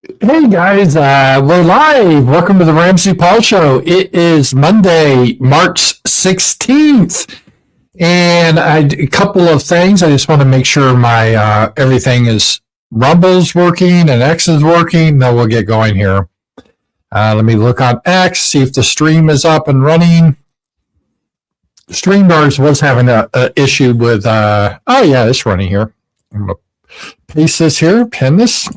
Hey guys, we're live. Welcome to the RAMZPAUL show. It is Monday, March 16th. And a couple of things. I just want to make sure my everything is Rumble's working and X is working. Then we'll get going here. Let me look on X, see if the stream is up and running. StreamYards was having a issue with, oh yeah, it's running here. I'm going to paste this here, pin this.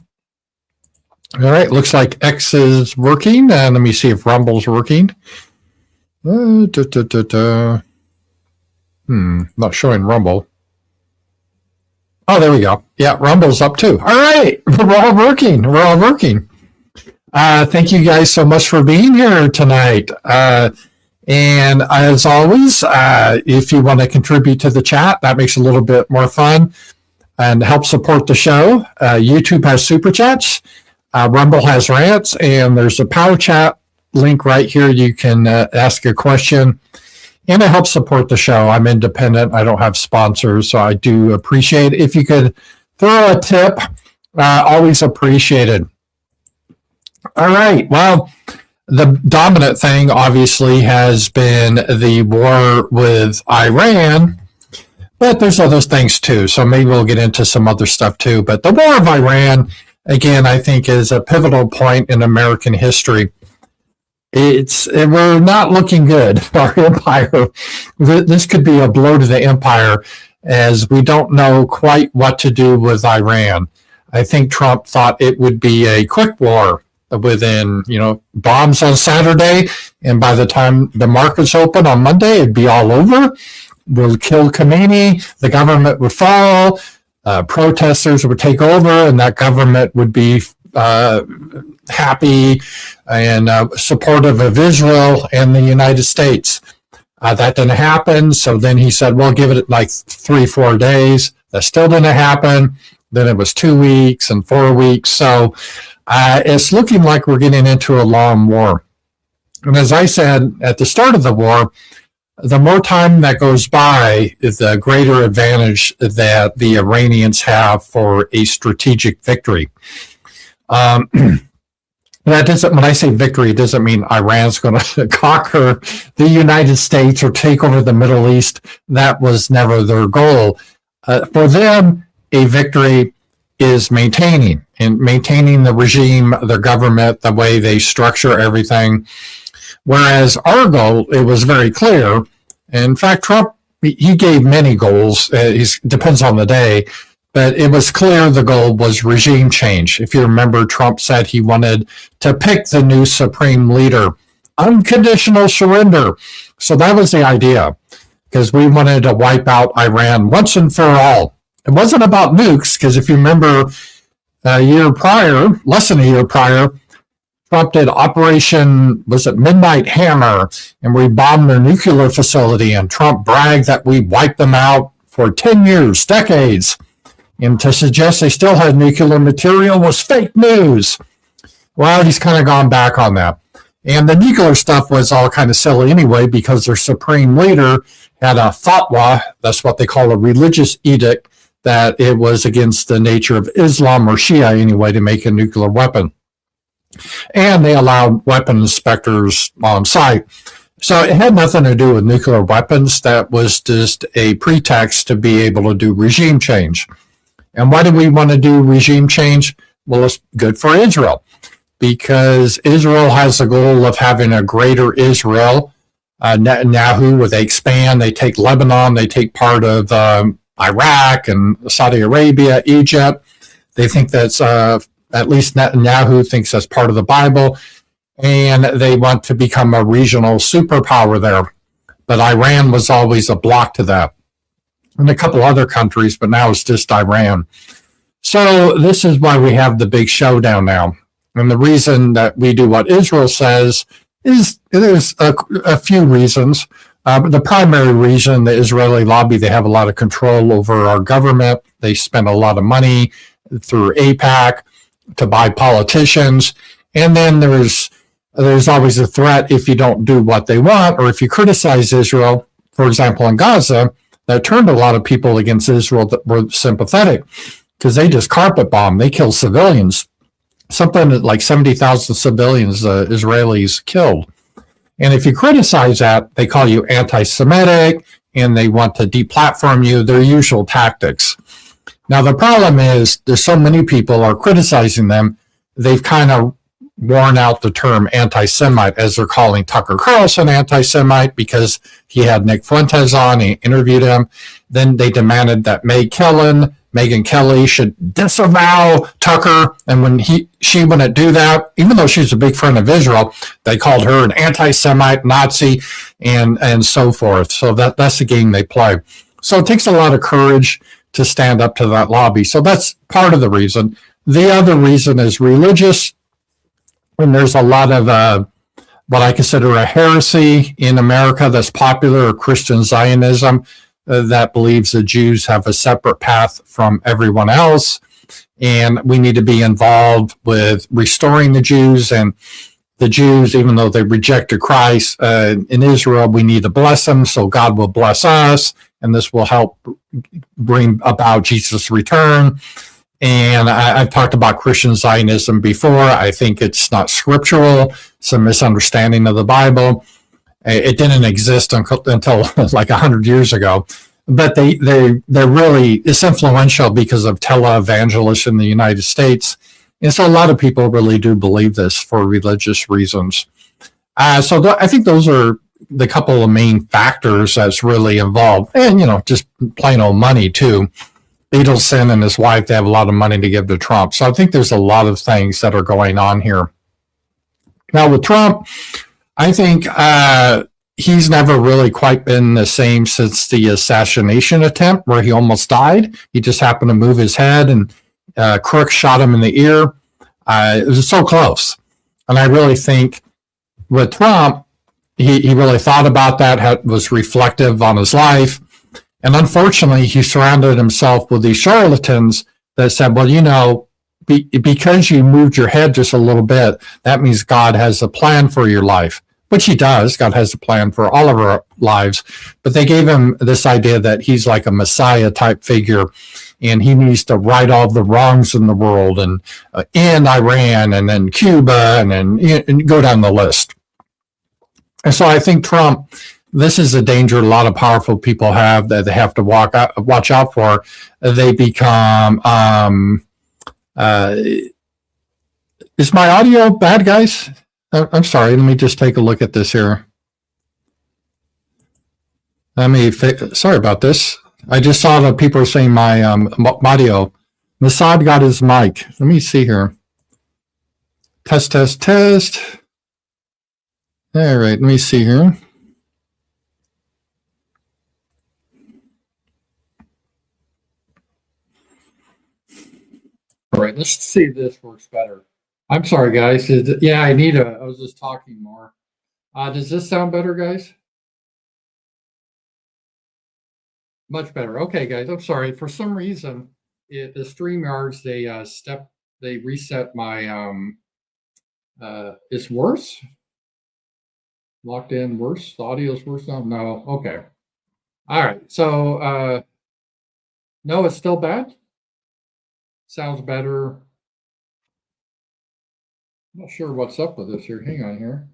All right, looks like X is working. And let me see if Rumble's working. Not showing Rumble. Oh, there we go. Yeah, Rumble's up too. All right, we're all working. Thank you guys so much for being here tonight. And as always, if you want to contribute to the chat, that makes it a little bit more fun and help support the show. YouTube has SuperChats. Rumble has Rants, and there's a Powerchat link right here. You can ask a question, and it helps support the show. I'm independent. I don't have sponsors, so I do appreciate it. If you could throw a tip, always appreciated. All right. Well, the dominant thing, obviously, has been the war with Iran, but there's other things, too, so maybe we'll get into some other stuff, too. But the war of Iran, again, I think is a pivotal point in American history. We're not looking good. Our empire, this could be a blow to the empire, as we don't know quite what to do with Iran. I think Trump thought it would be a quick war within, bombs on Saturday, and by the time the markets open on Monday, it'd be all over. We'll kill Khomeini, the government would fall, protesters would take over, and that government would be happy and supportive of Israel and the United States. That didn't happen, so then he said, well, give it like 3-4 days. That still didn't happen. Then it was 2 weeks and 4 weeks. So it's looking like we're getting into a long war. And as I said at the start of the war, the more time that goes by, the greater advantage that the Iranians have for a strategic victory. That doesn't, when I say victory, it doesn't mean Iran's going to conquer the United States or take over the Middle East. That was never their goal. For them, a victory is maintaining the regime, their government, the way they structure everything. Whereas our goal, it was very clear. In fact, Trump, he gave many goals. It depends on the day. But it was clear the goal was regime change. If you remember, Trump said he wanted to pick the new supreme leader. Unconditional surrender. So that was the idea, because we wanted to wipe out Iran once and for all. It wasn't about nukes, because if you remember less than a year prior, Trump did Operation, Midnight Hammer, and we bombed their nuclear facility, and Trump bragged that we wiped them out for 10 years, decades. And to suggest they still had nuclear material was fake news. Well, he's kind of gone back on that. And the nuclear stuff was all kind of silly anyway, because their supreme leader had a fatwa, that's what they call a religious edict, that it was against the nature of Islam or Shia anyway to make a nuclear weapon. And they allowed weapon inspectors on site. So it had nothing to do with nuclear weapons. That was just a pretext to be able to do regime change. And why do we want to do regime change? Well, it's good for Israel, because Israel has the goal of having a greater Israel. Netanyahu, where they expand, they take Lebanon, they take part of Iraq and Saudi Arabia, Egypt. They think that's, at least Netanyahu thinks that's part of the Bible, and they want to become a regional superpower there. But Iran was always a block to that. And a couple other countries, but now it's just Iran. So this is why we have the big showdown now. And the reason that we do what Israel says is there's a few reasons. But the primary reason, the Israeli lobby, they have a lot of control over our government. They spend a lot of money through AIPAC to buy politicians. And then there's always a threat if you don't do what they want, or if you criticize Israel, for example, in Gaza, that turned a lot of people against Israel that were sympathetic, because they just carpet bomb, they kill civilians. something like 70,000 civilians, Israelis killed. And if you criticize that, they call you anti-Semitic and they want to deplatform you, their usual tactics. Now, the problem is there's so many people are criticizing them, they've kind of worn out the term anti-Semite, as they're calling Tucker Carlson anti-Semite because he had Nick Fuentes on, he interviewed him. Then they demanded that Megyn Kelly should disavow Tucker. And when she wouldn't do that, even though she's a big friend of Israel, they called her an anti-Semite, Nazi, and so forth. So that's the game they play. So it takes a lot of courage to stand up to that lobby. So that's part of the reason. The other reason is religious. And there's a lot of what I consider a heresy in America that's popular, Christian Zionism, that believes the Jews have a separate path from everyone else. And we need to be involved with restoring the Jews. And the Jews, even though they rejected Christ in Israel, we need to bless them so God will bless us. And this will help bring about Jesus' return. And I've talked about Christian Zionism before. I think it's not scriptural. It's a misunderstanding of the Bible. It didn't exist until like 100 years ago. But they're really, it's influential because of televangelists in the United States. And so a lot of people really do believe this for religious reasons. So I think those are the couple of main factors that's really involved. And, just plain old money too. Adelson and his wife, they have a lot of money to give to Trump. So I think there's a lot of things that are going on here. Now with Trump, I think he's never really quite been the same since the assassination attempt where he almost died. He just happened to move his head and Crook shot him in the ear. It was so close. And I really think with Trump, he really thought about that, was reflective on his life. And unfortunately, he surrounded himself with these charlatans that said, well, because you moved your head just a little bit, that means God has a plan for your life, which he does. God has a plan for all of our lives. But they gave him this idea that he's like a Messiah type figure and he needs to right all the wrongs in the world and in Iran and then Cuba and then go down the list. And so I think Trump, this is a danger a lot of powerful people have that they have to watch out for. They become, is my audio bad, guys? I'm sorry. Let me just take a look at this here. Sorry about this. I just saw that people are saying my audio. Mossad got his mic. Let me see here. Test. All right. Let me see here. All right, let's see if this works better. I'm sorry, guys. Yeah, I was just talking more. Does this sound better, guys? Much better. Okay, guys, I'm sorry. For some reason, the StreamYards, they reset my, it's worse? Locked in worse? The audio's worse now? No, okay. All right, so, no, it's still bad? Sounds better. I'm not sure what's up with this here. Hang on here.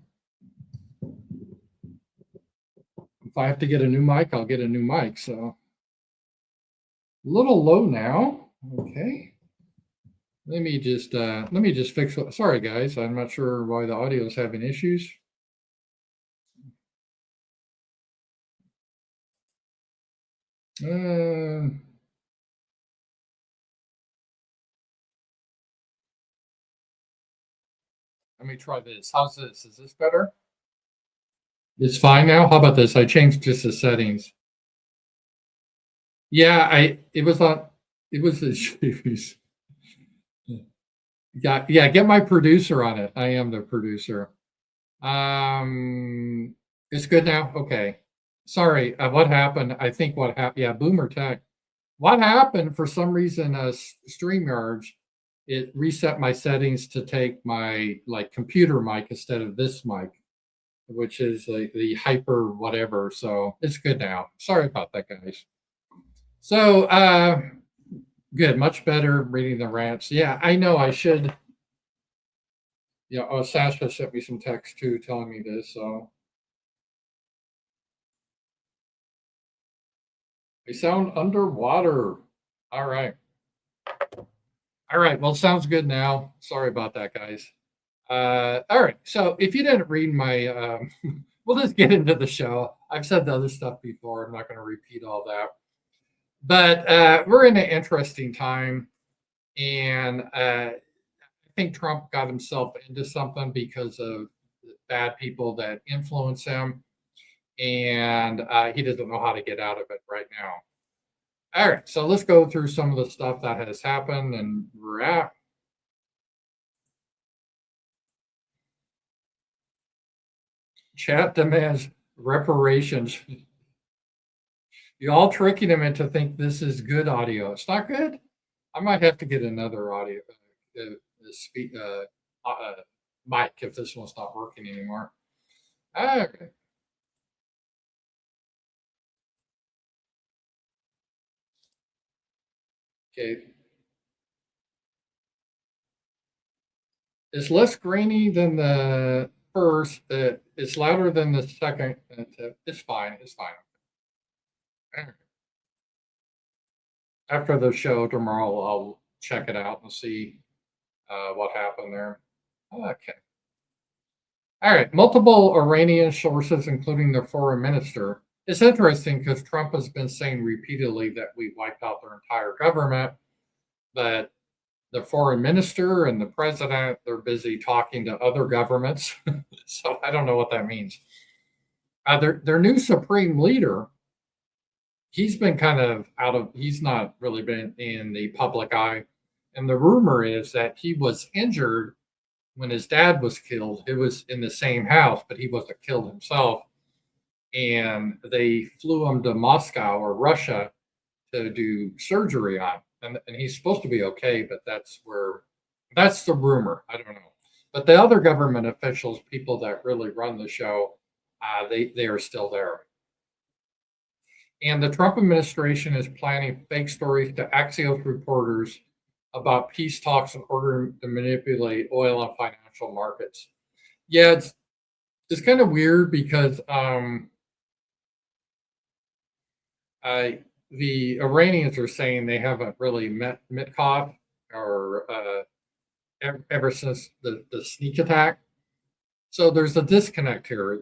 If I have to get a new mic, I'll get a new mic. So a little low now. Okay. Let me just fix it. Sorry, guys. I'm not sure why the audio is having issues. Let me try this. How's this? Is this better? It's fine now. How about this? I changed just the settings. Yeah, it was the shoes. Yeah, get my producer on it. I am the producer. It's good now. Okay. Sorry. What happened? I think what happened. Yeah, Boomer Tech. What happened for some reason? StreamYard, it reset my settings to take my computer mic instead of this mic, which is the hyper whatever. So it's good now. Sorry about that, guys. So good, much better reading the rants. Yeah, I know I should Yeah, oh, Sasha sent me some text too telling me this, so. I sound underwater. All right. All right. Well, sounds good now. Sorry about that, guys. All right. So if you didn't read my, we'll just get into the show. I've said the other stuff before. I'm not going to repeat all that. But we're in an interesting time. And I think Trump got himself into something because of bad people that influence him. And he doesn't know how to get out of it right now. All right, so let's go through some of the stuff that has happened and we're at. Chat demands reparations. You all tricking him into think this is good audio. It's not good. I might have to get another audio speak mic if this one's not working anymore. Okay. Okay. It's less grainy than the first. It's louder than the second. It's fine. It's fine. After the show tomorrow, I'll check it out and see what happened there. Okay. All right. Multiple Iranian sources, including their foreign minister. It's interesting because Trump has been saying repeatedly that we wiped out their entire government, but the foreign minister and the president, they're busy talking to other governments. So I don't know what that means. Their new supreme leader, he's been kind of he's not really been in the public eye. And the rumor is that he was injured when his dad was killed. It was in the same house, but he wasn't killed himself. And they flew him to Moscow or Russia to do surgery on. And he's supposed to be okay, but that's the rumor. I don't know. But the other government officials, people that really run the show, they are still there. And the Trump administration is planning fake stories to Axios reporters about peace talks in order to manipulate oil and financial markets. Yeah, it's kind of weird because the Iranians are saying they haven't really met Mitkov or ever since the sneak attack. So there's a disconnect here.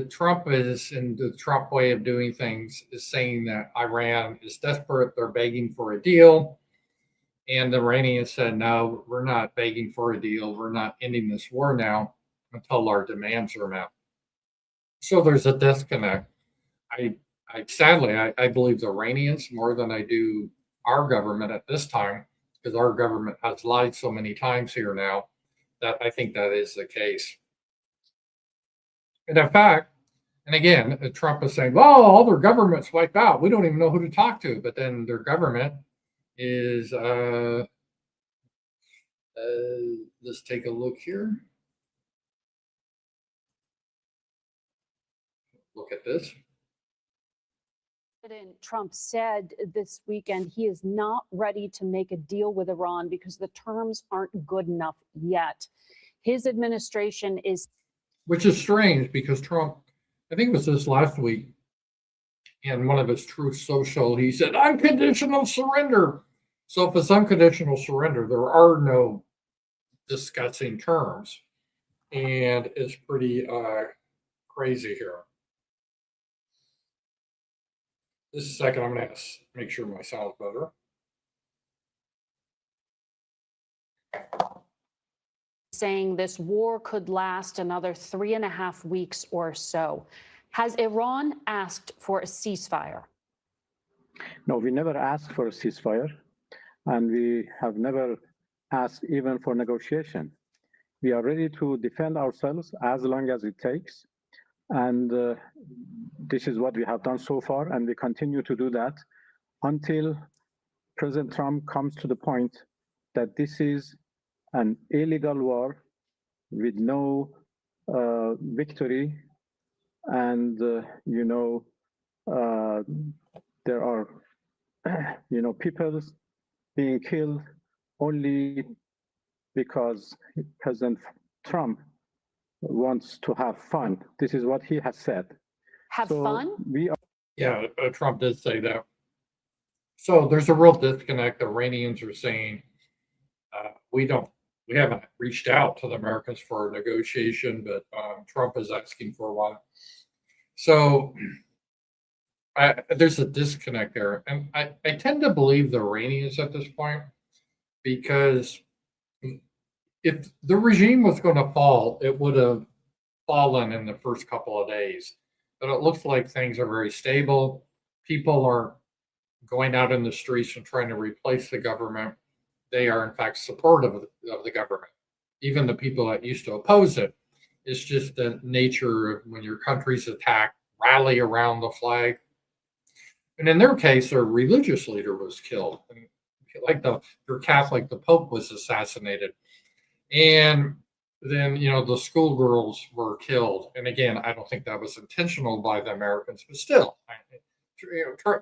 Trump is, in the Trump way of doing things, is saying that Iran is desperate. They're begging for a deal. And the Iranians said, no, we're not begging for a deal. We're not ending this war now until our demands are met. So there's a disconnect. Sadly, I believe the Iranians more than I do our government at this time, because our government has lied so many times here now that I think that is the case. And in fact, and again, Trump is saying, well, all their government's wiped out. We don't even know who to talk to. But then their government is, let's take a look here. Look at this. President Trump said this weekend he is not ready to make a deal with Iran because the terms aren't good enough yet. His administration is. Which is strange because Trump, I think it was this last week, in one of his Truth Social, he said, unconditional surrender. So if it's unconditional surrender, there are no discussing terms. And it's pretty crazy here. Just a second, I'm going to make sure my sound's better. Saying this war could last another 3.5 weeks or so. Has Iran asked for a ceasefire? No, we never asked for a ceasefire, and we have never asked even for negotiation. We are ready to defend ourselves as long as it takes. And this is what we have done so far, and we continue to do that until President Trump comes to the point that this is an illegal war with no victory, and there are people being killed only because President Trump wants to have fun. This is what he has said. Have So fun? we are Yeah, Trump did say that. So there's a real disconnect. The Iranians are saying we haven't reached out to the Americans for a negotiation, but Trump is asking for one. So there's a disconnect there, and I tend to believe the Iranians at this point, because if the regime was going to fall, it would have fallen in the first couple of days. But it looks like things are very stable. People are going out in the streets and trying to replace the government. They are, in fact, supportive of the government. Even the people that used to oppose it. It's just the nature of when your country's attacked, rally around the flag. And in their case, their religious leader was killed. And like you're Catholic, the Pope was assassinated. And then, the schoolgirls were killed. And again, I don't think that was intentional by the Americans, but still,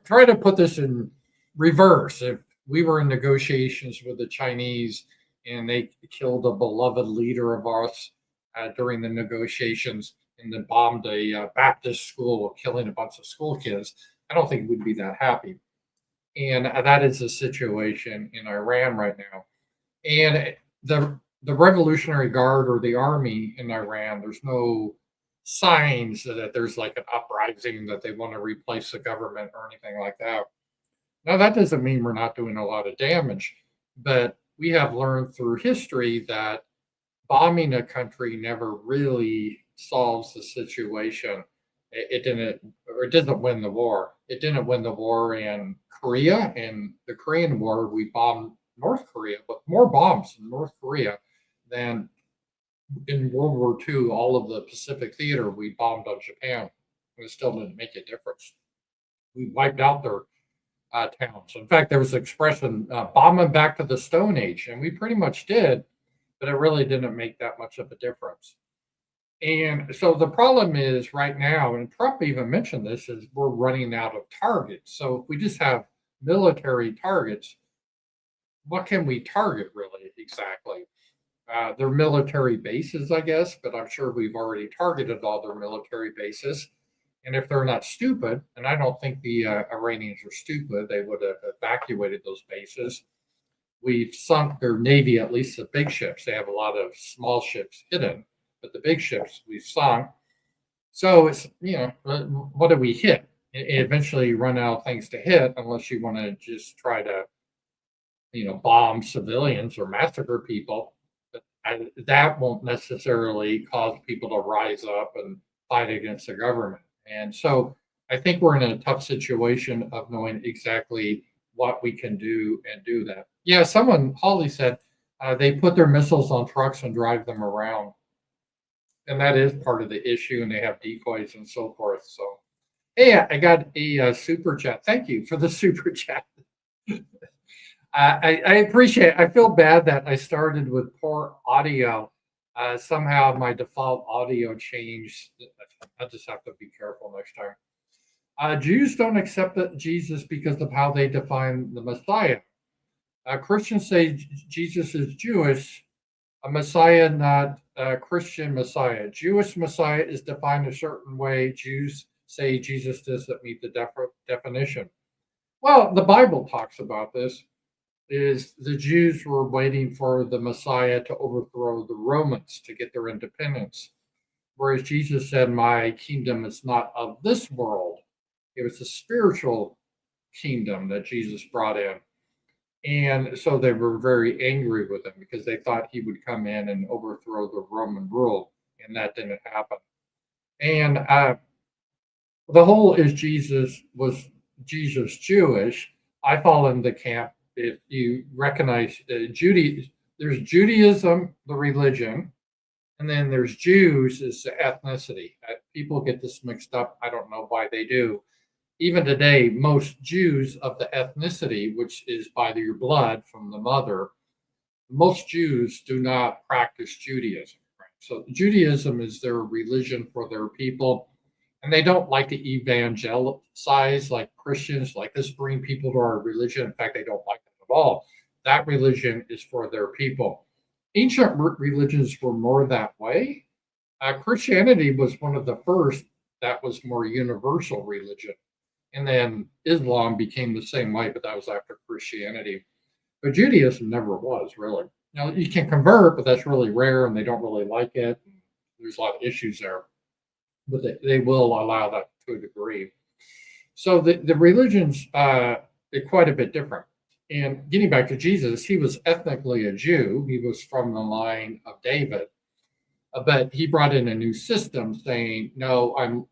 try to put this in reverse. If we were in negotiations with the Chinese and they killed a beloved leader of ours during the negotiations and then bombed a Baptist school, killing a bunch of school kids, I don't think we'd be that happy. And that is the situation in Iran right now. And the Revolutionary Guard or the army in Iran, there's no signs that there's like an uprising that they want to replace the government or anything like that. Now, that doesn't mean we're not doing a lot of damage, but we have learned through history that bombing a country never really solves the situation. It didn't win the war. It didn't win the war in Korea. In the Korean War, we bombed North Korea with more bombs in North Korea than in World War II. All of the Pacific Theater we bombed on Japan. It still didn't make a difference. We wiped out their towns. In fact, there was an expression, bombing back to the Stone Age, and we pretty much did, but it really didn't make that much of a difference. And so the problem is right now, and Trump even mentioned this, is we're running out of targets. So if we just have military targets, what can we target really exactly? Their military bases, I guess, but I'm sure we've already targeted all their military bases. And if they're not stupid, and I don't think the Iranians are stupid, they would have evacuated those bases. We've sunk their navy, at least the big ships. They have a lot of small ships hidden, but the big ships we've sunk. So it's, what do we hit? Eventually you run out of things to hit unless you want to just try to, bomb civilians or massacre people. But that won't necessarily cause people to rise up and fight against the government. And so I think we're in a tough situation of knowing exactly what we can do and do that. Yeah, Holly said, they put their missiles on trucks and drive them around. And that is part of the issue, and they have decoys and so forth. So, hey, I got a super chat. Thank you for the super chat. I appreciate it. I feel bad that I started with poor audio. Somehow my default audio changed. I'll just have to be careful next time. Jews don't accept Jesus because of how they define the Messiah. Christians say Jesus is Jewish, a Messiah, not a Christian Messiah. Jewish Messiah is defined a certain way. Jews say Jesus doesn't meet the definition. Well, the Bible talks about this. Is the Jews were waiting for the Messiah to overthrow the Romans to get their independence. Whereas Jesus said, my kingdom is not of this world. It was a spiritual kingdom that Jesus brought in. And so they were very angry with him because they thought he would come in and overthrow the Roman rule. And that didn't happen. And the whole is was Jesus Jewish? I fall in the camp. If you recognize there's Judaism, the religion, and then there's Jews is the ethnicity. People get this mixed up. I don't know why they do. Even today, most Jews of the ethnicity, which is by your blood from the mother, most Jews do not practice Judaism. Right? So Judaism is their religion for their people. And they don't like to evangelize like Christians, like this, bring people to our religion. In fact, they don't like it at all. That religion is for their people. ancient religions were more that way. Christianity was one of the first that was more universal religion. And then Islam became the same way, but that was after Christianity. But Judaism never was really. Now you can convert, but that's really rare, and they don't really like it. There's a lot of issues there, but they will allow that to a degree. So the religions are quite a bit different. And getting back to Jesus, he was ethnically a Jew. He was from the line of David, but he brought in a new system saying, no, I'm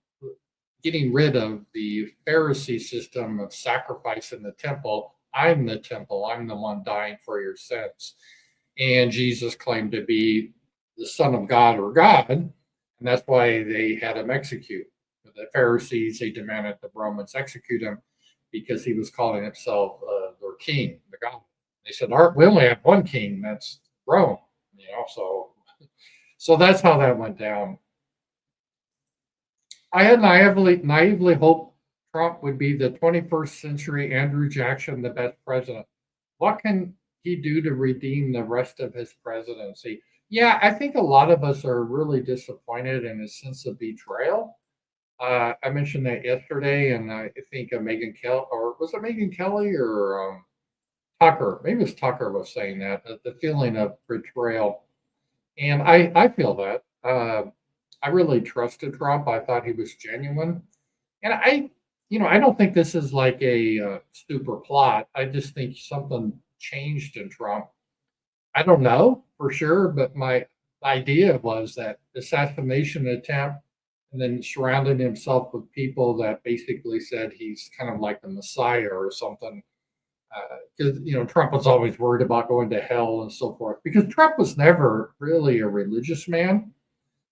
getting rid of the Pharisee system of sacrifice in the temple. I'm the temple. I'm the one dying for your sins. And Jesus claimed to be the Son of God or God, and that's why they had him execute. The Pharisees, they demanded the Romans execute him because he was calling himself their king, the God. They said, we only have one king, that's Rome. So that's how that went down. I had naively hoped Trump would be the 21st century Andrew Jackson, the best president. What can he do to redeem the rest of his presidency? Yeah, I think a lot of us are really disappointed in his sense of betrayal. I mentioned that yesterday, and I think Megyn Kelly, or was it Megyn Kelly or Tucker? Maybe it was Tucker was saying that, the feeling of betrayal. And I feel that. I really trusted Trump. I thought he was genuine. And I don't think this is like a super plot. I just think something changed in Trump. I don't know for sure, but my idea was that assassination attempt and then surrounding himself with people that basically said he's kind of like the Messiah or something. Because Trump was always worried about going to hell and so forth. Because Trump was never really a religious man.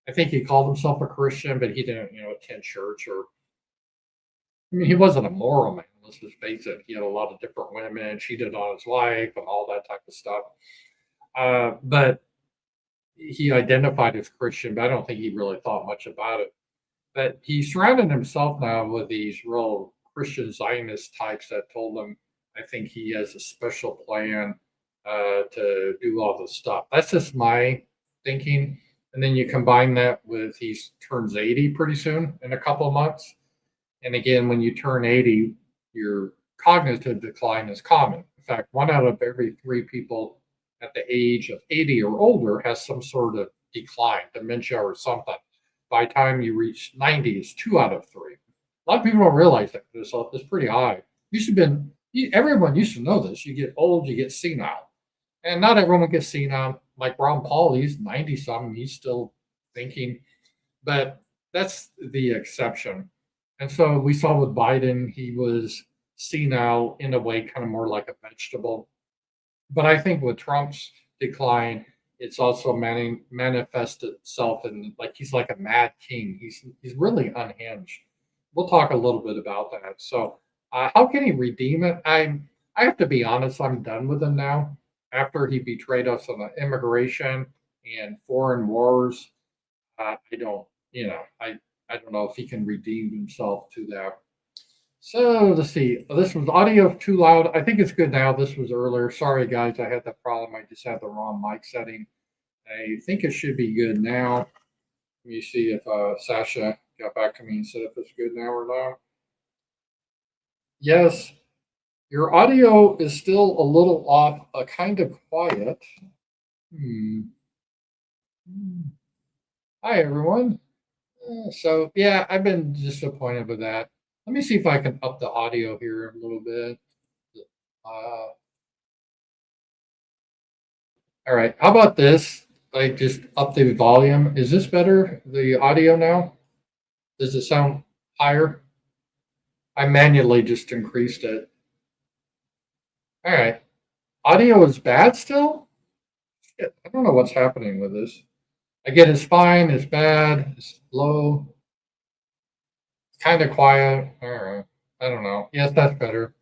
I think he called himself a Christian, but he didn't, attend church or. I mean, he wasn't a moral man. Let's just face it. He had a lot of different women, cheated on his wife, and all that type of stuff. But he identified as Christian, but I don't think he really thought much about it. But he surrounded himself now with these real Christian Zionist types that told him, I think he has a special plan to do all this stuff. That's just my thinking. And then you combine that with he turns 80 pretty soon in a couple of months. And again, when you turn 80, your cognitive decline is common. In fact, 1 out of every 3 people at the age of 80 or older has some sort of decline, dementia or something. By the time you reach 90, it's 2 out of 3. A lot of people don't realize that. It's pretty high. Everyone used to know this. You get old, you get senile. And not everyone gets senile. Like Ron Paul, he's 90 something, he's still thinking. But that's the exception. And so we saw with Biden, he was senile in a way, kind of more like a vegetable. But I think with Trump's decline, it's also manifested itself in like he's like a mad king. He's really unhinged. We'll talk a little bit about that. So how can he redeem it? I have to be honest. I'm done with him now. After he betrayed us on the immigration and foreign wars, I don't. I don't know if he can redeem himself to that. So let's see. This was audio too loud. I think it's good now. This was earlier. Sorry, guys. I had that problem. I just had the wrong mic setting. I think it should be good now. Let me see if Sasha got back to me and said if it's good now or not. Yes, your audio is still a little off, kind of quiet. Hi, everyone. So, yeah, I've been disappointed with that. Let me see if I can up the audio here a little bit. All right. How about this? Like just up the volume. Is this better? The audio now? Does it sound higher? I manually just increased it. All right. Audio is bad still? Shit, I don't know what's happening with this. Again, it's fine, it's bad, it's low, it's kind of quiet. All right. I don't know. Yes, that's better.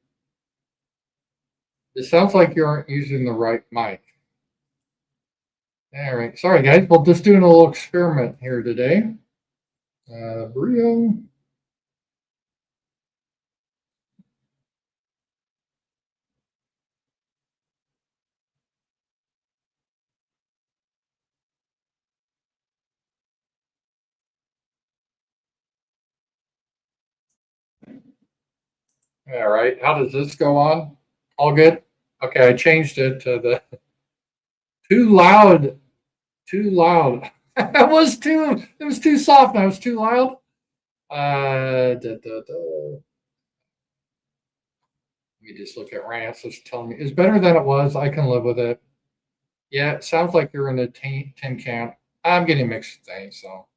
It sounds like you aren't using the right mic. All right. Sorry, guys. We'll just doing a little experiment here today. Brio. All right. How does this go on? All good? Okay, I changed it to the too loud. Too loud. It was too soft. Now it's too loud. Let me just look at Rants. It's telling me it's better than it was. I can live with it. Yeah, it sounds like you're in a tin can. I'm getting mixed things, so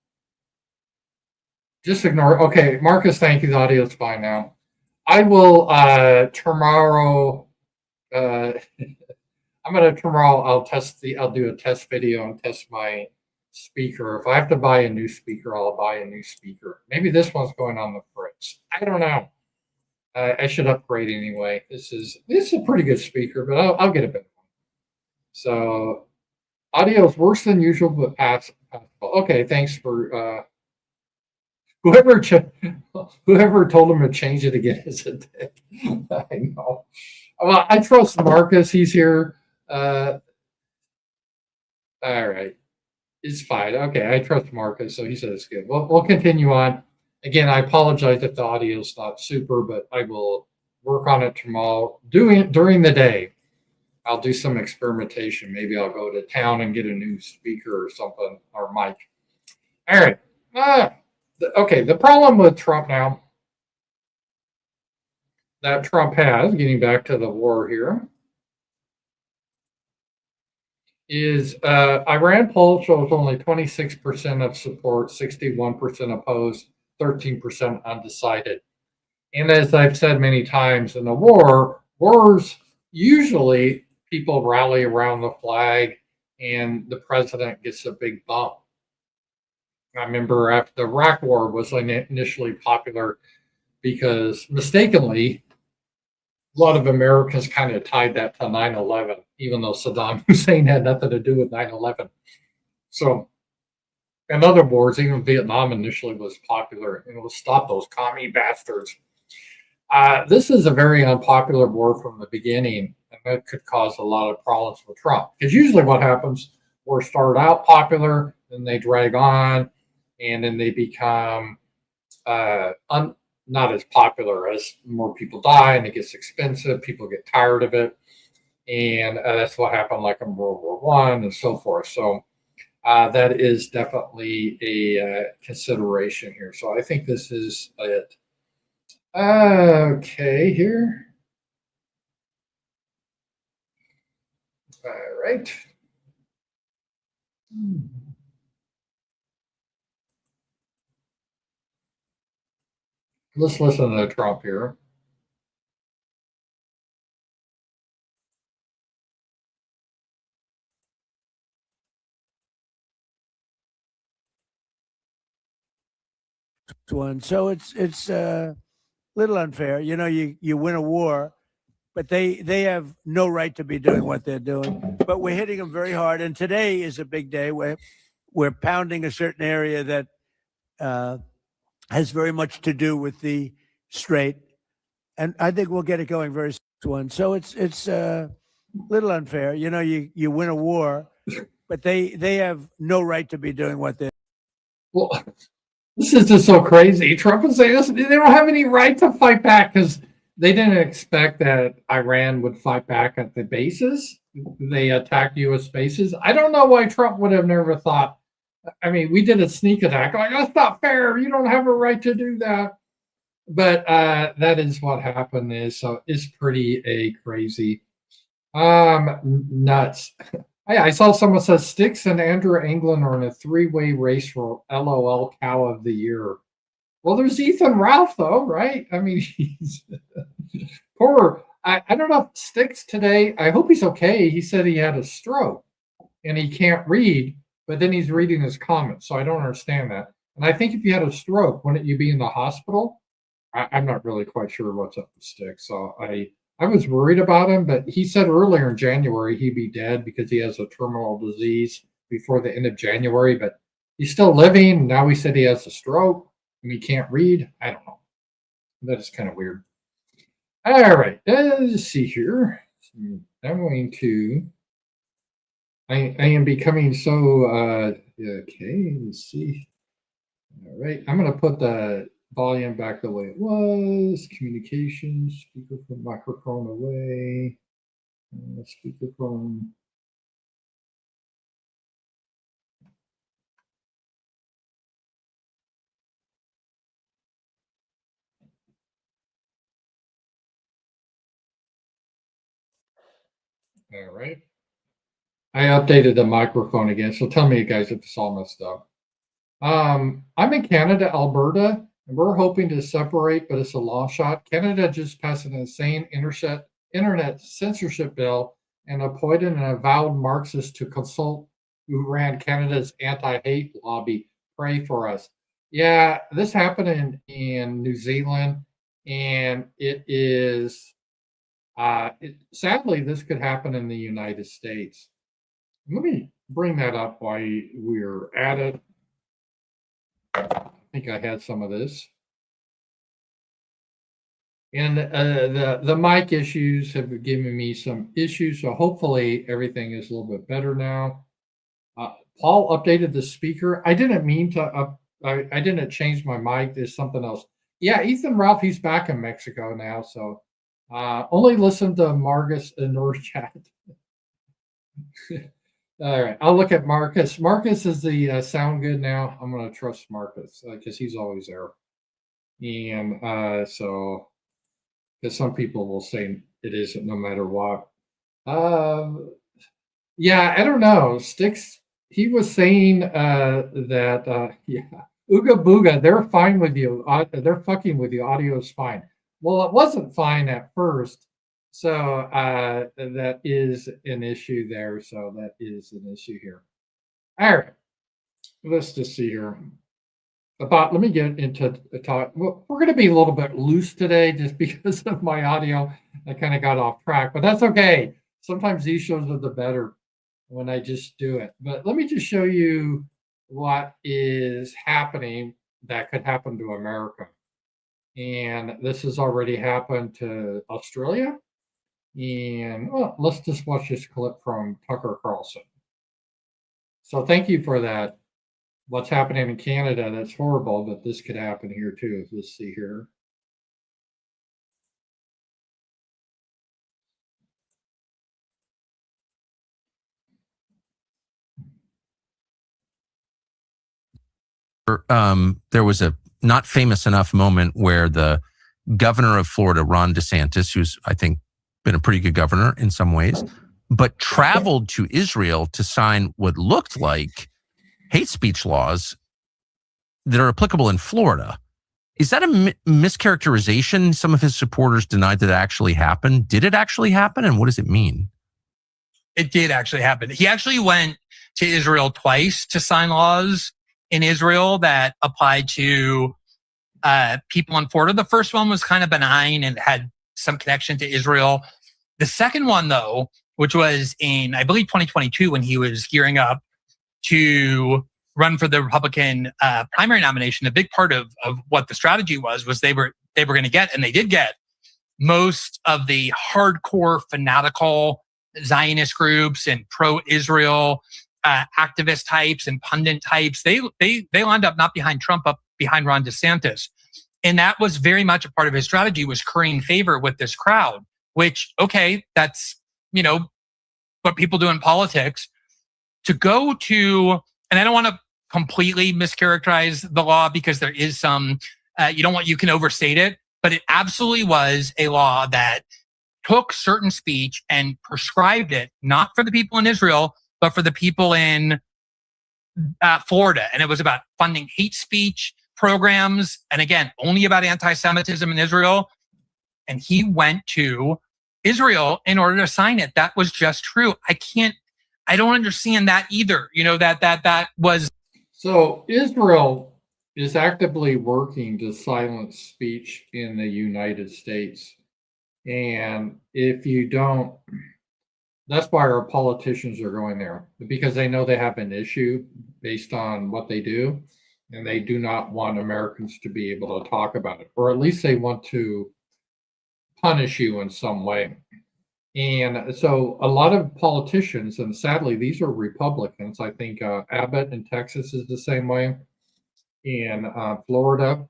just ignore it. Okay, Marcus, thank you. The audio's fine now. I will tomorrow. Uh, I'll do a test video and test my speaker. If I have to buy a new speaker, I'll buy a new speaker. Maybe this one's going on the fritz. I don't know. I should upgrade anyway. This is a pretty good speaker, but I'll get a better one. So audio is worse than usual, but passable. Okay, thanks for whoever whoever told him to change it again is a dick. I know. Well, I trust Marcus. He's here. All right. It's fine. Okay, I trust Marcus, so he said it's good. We'll continue on. Again, I apologize if the audio is not super, but I will work on it tomorrow. Doing it during the day. I'll do some experimentation. Maybe I'll go to town and get a new speaker or something, or mic. All right. Okay, the problem with Trump now that Trump has, getting back to the war here, is Iran poll shows only 26% of support, 61% opposed, 13% undecided. And as I've said many times in the wars, usually people rally around the flag and the president gets a big bump. I remember after the Iraq War was initially popular because mistakenly, a lot of Americans kind of tied that to 9/11, even though Saddam Hussein had nothing to do with 9/11. So, in other wars, even Vietnam initially was popular, and it will stop those commie bastards. This is a very unpopular war from the beginning, and that could cause a lot of problems with Trump. Because usually what happens, wars start out popular, then they drag on, and then they become not as popular as more people die and it gets expensive. People get tired of it. And that's what happened like in World War One and so forth. So that is definitely a consideration here. So I think this is it. Okay, here. All right. Let's listen to Trump here. One, so it's a little unfair. You know, you win a war, but they have no right to be doing what they're doing. But we're hitting them very hard, and today is a big day where we're pounding a certain area that has very much to do with the Strait, and I think we'll get it going very soon. So it's a little unfair. You know, you win a war, but they have no right to be doing what they're. Well, this is just so crazy. Trump is saying this, they don't have any right to fight back because they didn't expect that Iran would fight back at the bases. They attacked U.S. bases. I don't know why Trump would have never thought. I mean, we did a sneak attack. Like, that's not fair. You don't have a right to do that. But that is what happened. So it's pretty crazy. Nuts. I saw someone says Sticks and Andrew Anglin are in a three-way race for LOL Cow of the Year. Well, there's Ethan Ralph, though, right? I mean, he's poor. I don't know if Sticks today, I hope he's okay. He said he had a stroke and he can't read, but then he's reading his comments. So I don't understand that. And I think if you had a stroke, wouldn't you be in the hospital? I'm not really quite sure what's up with Sticks. So I was worried about him, but he said earlier in January he'd be dead because he has a terminal disease before the end of January, but he's still living. Now he said he has a stroke and he can't read. I don't know. That is kind of weird. All right, let's see here. I'm going to, I am becoming so, okay, let's see. All right, I'm going to put the volume back the way it was. Communications, speakerphone, microphone away. Speakerphone. All right. I updated the microphone again, so tell me, guys, if it's all messed up. I'm in Canada, Alberta, and we're hoping to separate, but it's a long shot. Canada just passed an insane internet censorship bill and appointed an avowed Marxist to consult who ran Canada's anti-hate lobby. Pray for us. Yeah, this happened in New Zealand, and it is sadly this could happen in the United States. Let me bring that up while we're at it. I think I had some of this. And the mic issues have given me some issues, so hopefully everything is a little bit better now. Paul updated the speaker. I didn't mean to I didn't change my mic. There's something else. Yeah, Ethan Ralph, he's back in Mexico now, so only listen to Marcus and North Chat. All right, I'll look at Marcus. Marcus, is the sound good now? I'm going to trust Marcus because he's always there. And so, because some people will say it isn't no matter what. Yeah, I don't know. Sticks, he was saying that, yeah, Ooga Booga, they're fine with you. They're fucking with you. Audio is fine. Well, it wasn't fine at first. So that is an issue there. So that is an issue here. All right. Let's just see here. Let me get into the talk. We're going to be a little bit loose today just because of my audio. I kind of got off track, but that's okay. Sometimes these shows are the better when I just do it. But let me just show you what is happening that could happen to America. And this has already happened to Australia. And well, let's just watch this clip from Tucker Carlson. So thank you for that. What's happening in Canada, that's horrible, but this could happen here too. Let's see here. There was a not famous enough moment where the governor of Florida, Ron DeSantis, who's I think been a pretty good governor in some ways, but traveled to Israel to sign what looked like hate speech laws that are applicable in Florida. Is that a mischaracterization? Some of his supporters denied that it actually happened. Did it actually happen? And what does it mean? It did actually happen. He actually went to Israel twice to sign laws in Israel that applied to people in Florida. The first one was kind of benign and had some connection to Israel. The second one, though, which was in, I believe, 2022, when he was gearing up to run for the Republican primary nomination, a big part of what the strategy was they were going to get, and they did get, most of the hardcore fanatical Zionist groups and pro-Israel activist types and pundit types. They lined up not behind Trump, but behind Ron DeSantis. And that was very much a part of his strategy, was currying favor with this crowd, which, okay, that's, what people do in politics. To go to, and I don't want to completely mischaracterize the law because there is some, you can overstate it, but it absolutely was a law that took certain speech and prescribed it, not for the people in Israel, but for the people in Florida. And it was about funding hate speech programs. And again, only about anti-Semitism in Israel. And he went to Israel in order to sign it. That was just true. I don't understand that either. That was. So Israel is actively working to silence speech in the United States. And if you don't, that's why our politicians are going there, because they know they have an issue based on what they do, and they do not want Americans to be able to talk about it, or at least they want to punish you in some way. And so a lot of politicians, and sadly, these are Republicans. I think Abbott in Texas is the same way. In Florida,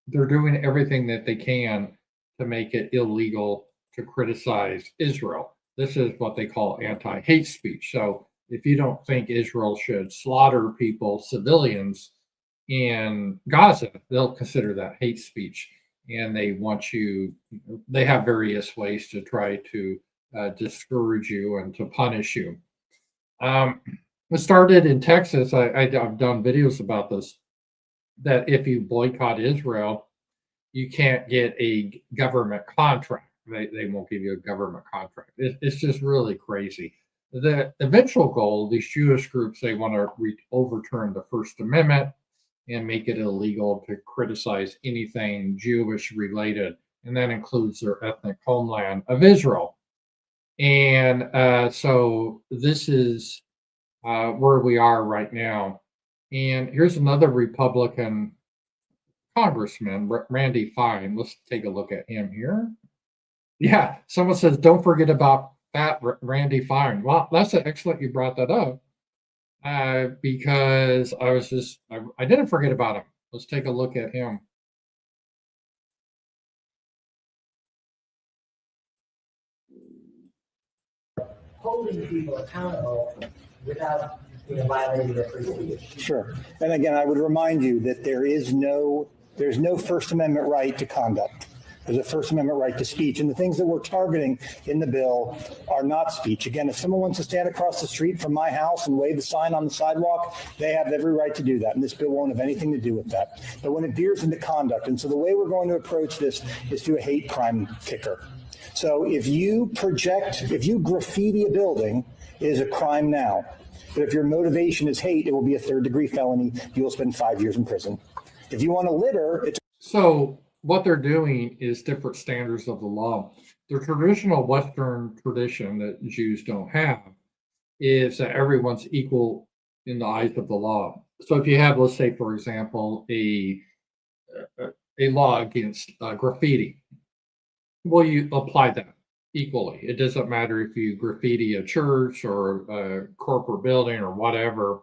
they're doing everything that they can to make it illegal to criticize Israel. This is what they call anti-hate speech. So if you don't think Israel should slaughter people, civilians in Gaza, they'll consider that hate speech. And they want you, they have various ways to try to discourage you and to punish you. It started in Texas. I've done videos about this, that if you boycott Israel, you can't get a government contract. They won't give you a government contract. It's just really crazy. The eventual goal, these Jewish groups, they want to overturn the First Amendment and make it illegal to criticize anything Jewish related, and that includes their ethnic homeland of Israel. And so this is where we are right now. And here's another Republican congressman, Randy Fine. Let's take a look at him here. Yeah, someone says, don't forget about that Randy Fine. Well, that's excellent you brought that up because I didn't forget about him. Let's take a look at him. Holding people accountable without violating their free speech. Sure. And again, I would remind you that there's no First Amendment right to conduct. There's a First Amendment right to speech. And the things that we're targeting in the bill are not speech. Again, if someone wants to stand across the street from my house and wave a sign on the sidewalk, they have every right to do that. And this bill won't have anything to do with that. But when it veers into conduct, and so the way we're going to approach this is through a hate crime kicker. So if you graffiti a building, it is a crime now. But if your motivation is hate, it will be a third-degree felony. You will spend 5 years in prison. If you want to litter, it's... So what they're doing is different standards of the law. The traditional Western tradition that Jews don't have is that everyone's equal in the eyes of the law. So if you have, let's say, for example, a law against graffiti, well, you apply that equally. It doesn't matter if you graffiti a church or a corporate building or whatever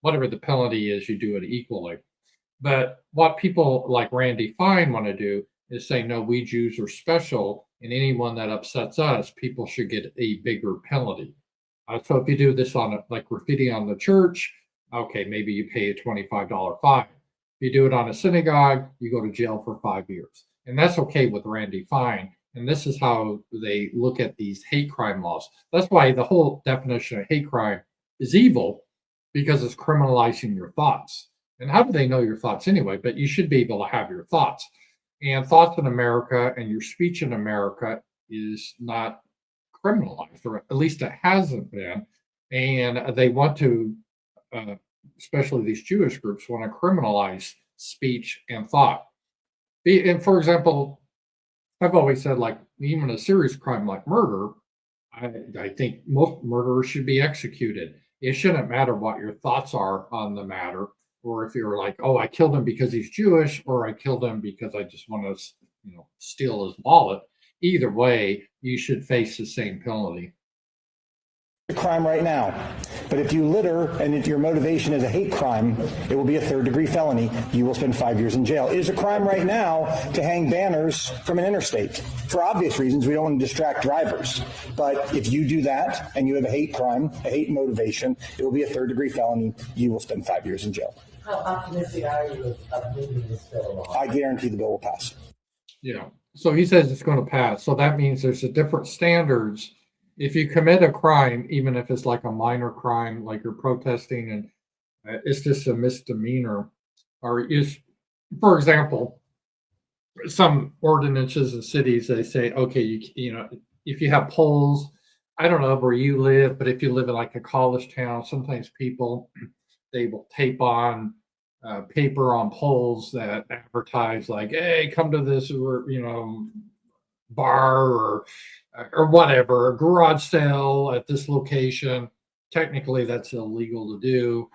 the penalty is, you do it equally. But what people like Randy Fine want to do is say, no, we Jews are special, and anyone that upsets us, people should get a bigger penalty. So if you do this on like graffiti on the church, okay, maybe you pay a $25 fine. If you do it on a synagogue, you go to jail for 5 years. And that's okay with Randy Fine. And this is how they look at these hate crime laws. That's why the whole definition of hate crime is evil, because it's criminalizing your thoughts. And how do they know your thoughts anyway? But you should be able to have your thoughts. And thoughts in America and your speech in America is not criminalized, or at least it hasn't been. And they want to, especially these Jewish groups, want to criminalize speech and thought. And for example, I've always said, like, even a serious crime like murder, I think most murderers should be executed. It shouldn't matter what your thoughts are on the matter, or if you're like, oh, I killed him because he's Jewish, or I killed him because I just want to, steal his wallet. Either way, you should face the same penalty. A crime right now. But if you litter and if your motivation is a hate crime, it will be a third-degree felony. You will spend 5 years in jail. It is a crime right now to hang banners from an interstate. For obvious reasons, we don't want to distract drivers. But if you do that and you have a hate crime, a hate motivation, it will be a third-degree felony. You will spend 5 years in jail. How optimistic are you of moving this bill along? I guarantee the bill will pass. Yeah. So he says it's going to pass. So that means there's a different standards. If you commit a crime, even if it's like a minor crime, like you're protesting and it's just a misdemeanor, or is, for example, some ordinances in cities, they say, okay, if you have poles, I don't know where you live, but if you live in like a college town, sometimes people, they will tape on paper on poles that advertise like, hey, come to this, or, bar or whatever, a garage sale at this location. Technically, that's illegal to do,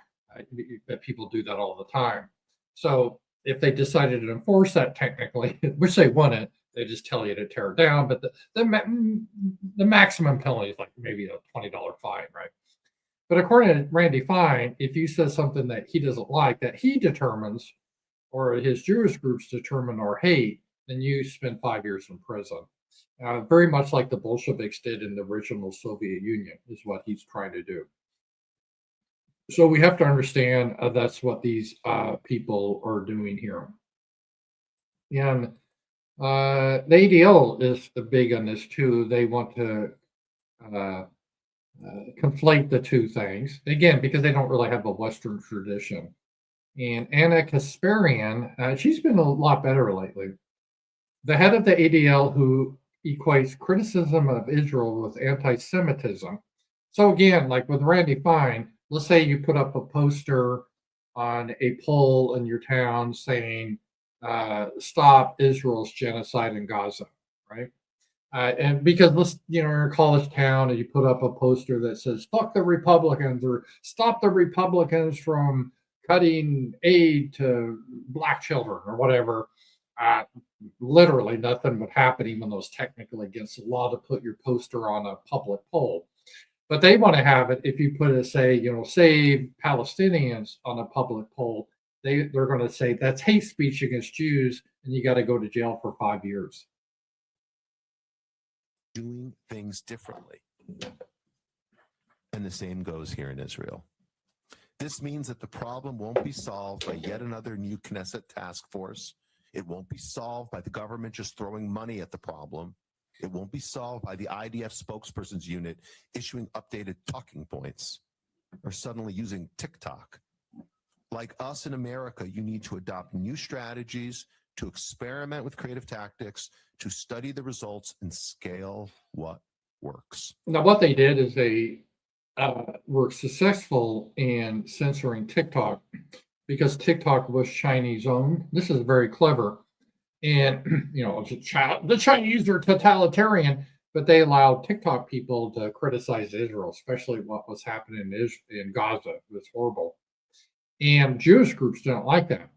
but people do that all the time. So if they decided to enforce that technically, which they wouldn't, they just tell you to tear it down. But the maximum penalty is like maybe a $20 fine, right? But according to Randy Fine, if you said something that he doesn't like, that he determines or his Jewish groups determine our hate, then you spend 5 years in prison. Very much like the Bolsheviks did in the original Soviet Union, is what he's trying to do. So we have to understand that's what these people are doing here. And the ADL is big on this too. They want to conflate the two things, again, because they don't really have a Western tradition. And Anna Kasparian, she's been a lot better lately. The head of the ADL, who equates criticism of Israel with anti-Semitism. So again, like with Randy Fine, let's say you put up a poster on a pole in your town saying, stop Israel's genocide in Gaza, right? And because you're in a college town and you put up a poster that says, fuck the Republicans, or stop the Republicans from cutting aid to black children, or whatever. Literally nothing would happen, even though it's technically against the law to put your poster on a public pole. But they want to have it if you put it, say, save Palestinians on a public pole. They're going to say that's hate speech against Jews, and you got to go to jail for 5 years. Doing things differently. And the same goes here in Israel. This means that the problem won't be solved by yet another new Knesset task force. It won't be solved by the government just throwing money at the problem. It won't be solved by the IDF spokesperson's unit issuing updated talking points or suddenly using TikTok. Like us in America, you need to adopt new strategies, to experiment with creative tactics, to study the results and scale what works. Now, what they did is they were successful in censoring TikTok because TikTok was Chinese owned. This is very clever. And, the Chinese are totalitarian, but they allowed TikTok people to criticize Israel, especially what was happening in Gaza. It was horrible. And Jewish groups don't like that.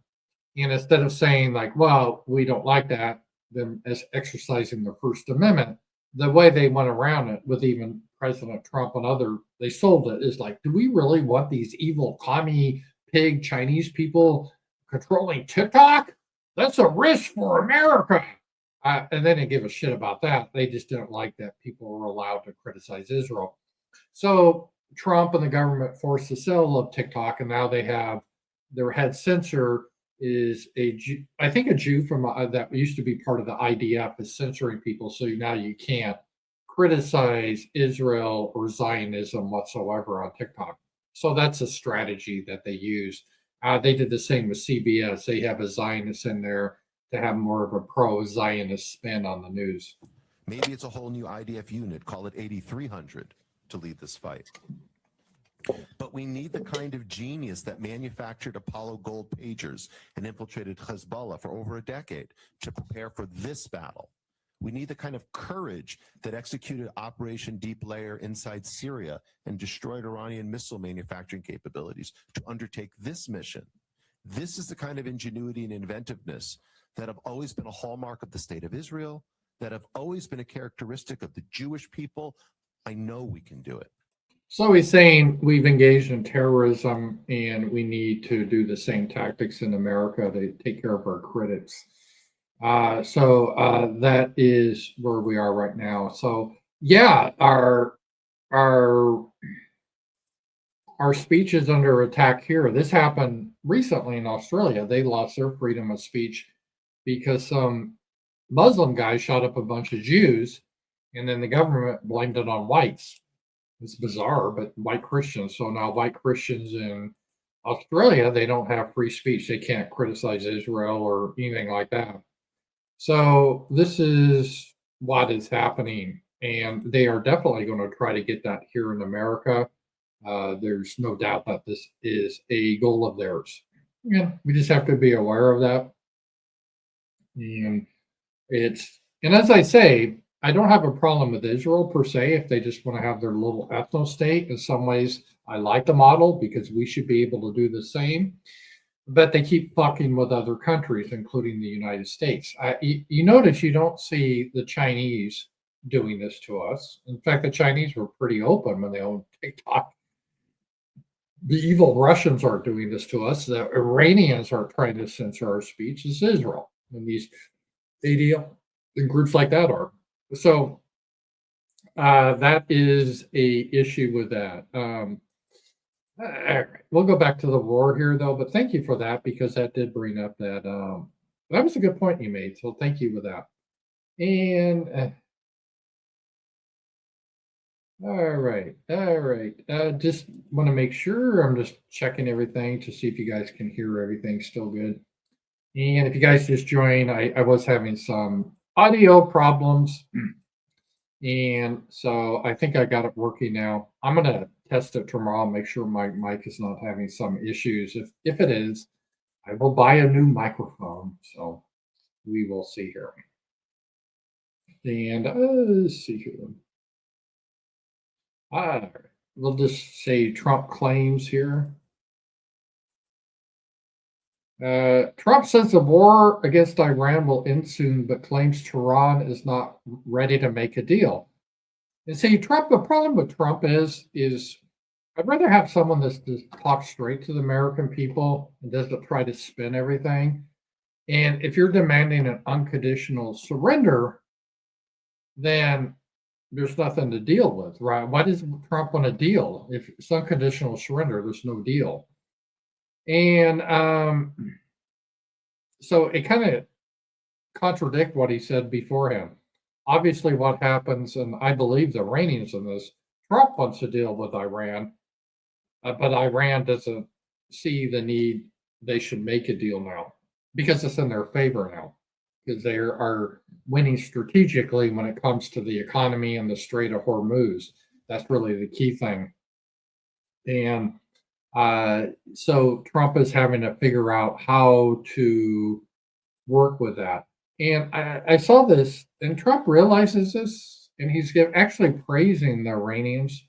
And instead of saying, like, well, we don't like that, them as exercising the First Amendment, the way they went around it with even President Trump and they sold it is like, do we really want these evil commie pig Chinese people controlling TikTok? That's a risk for America. And they didn't give a shit about that. They just didn't like that people were allowed to criticize Israel. So Trump and the government forced the sale of TikTok, and now they have their head censor is a Jew from that used to be part of the IDF is censoring people. So now you can't criticize Israel or Zionism whatsoever on TikTok. So that's a strategy that they use. They did the same with CBS. They have a Zionist in there to have more of a pro-Zionist spin on the news. Maybe it's a whole new IDF unit, call it 8300, to lead this fight. But we need the kind of genius that manufactured Apollo gold pagers and infiltrated Hezbollah for over a decade to prepare for this battle. We need the kind of courage that executed Operation Deep Layer inside Syria and destroyed Iranian missile manufacturing capabilities to undertake this mission. This is the kind of ingenuity and inventiveness that have always been a hallmark of the state of Israel, that have always been a characteristic of the Jewish people. I know we can do it. So he's saying we've engaged in terrorism and we need to do the same tactics in America to take care of our critics. So that is where we are right now. So yeah, our speech is under attack here. This happened recently in Australia. They lost their freedom of speech because some Muslim guy shot up a bunch of Jews, and then the government blamed it on whites. It's bizarre, but white Christians. So now white Christians in Australia, they don't have free speech. They can't criticize Israel or anything like that. So this is what is happening, and they are definitely going to try to get that here in America. There's no doubt that this is a goal of theirs. Yeah, we just have to be aware of that. And as I say, I don't have a problem with Israel per se if they just want to have their little ethno state. In some ways, I like the model because we should be able to do the same. But they keep fucking with other countries, including the United States. You notice you don't see the Chinese doing this to us. In fact, the Chinese were pretty open when they owned TikTok. the evil Russians aren't doing this to us. The Iranians aren't trying to censor our speech. It's Israel. And these ADL and groups like that are. So that is a issue with that. All right. We'll go back to the war here, though. But thank you for that, because that did bring up that. That was a good point you made. So thank you for that. And all right. Just want to make sure I'm just checking everything to see if you guys can hear everything still good. And if you guys just joined, I was having some audio problems. And so I think I got it working now. I'm going to test it tomorrow, make sure my mic is not having some issues. If it is, I will buy a new microphone. So we will see here. And let's see here. We'll just say Trump claims here. Trump says the war against Iran will end soon, but claims Tehran is not ready to make a deal. And see, Trump, the problem with Trump is I'd rather have someone that just talks straight to the American people and doesn't try to spin everything. And if you're demanding an unconditional surrender, then there's nothing to deal with, right? Why does Trump want to deal? If it's unconditional surrender, there's no deal. And so it kind of contradicts what he said beforehand. Obviously, what happens, and I believe the Iranians in this, Trump wants to deal with Iran, but Iran doesn't see the need they should make a deal now because it's in their favor now, because they are winning strategically when it comes to the economy and the Strait of Hormuz. That's really the key thing. And so Trump is having to figure out how to work with that. And I saw this, and Trump realizes this, and he's actually praising the Iranians.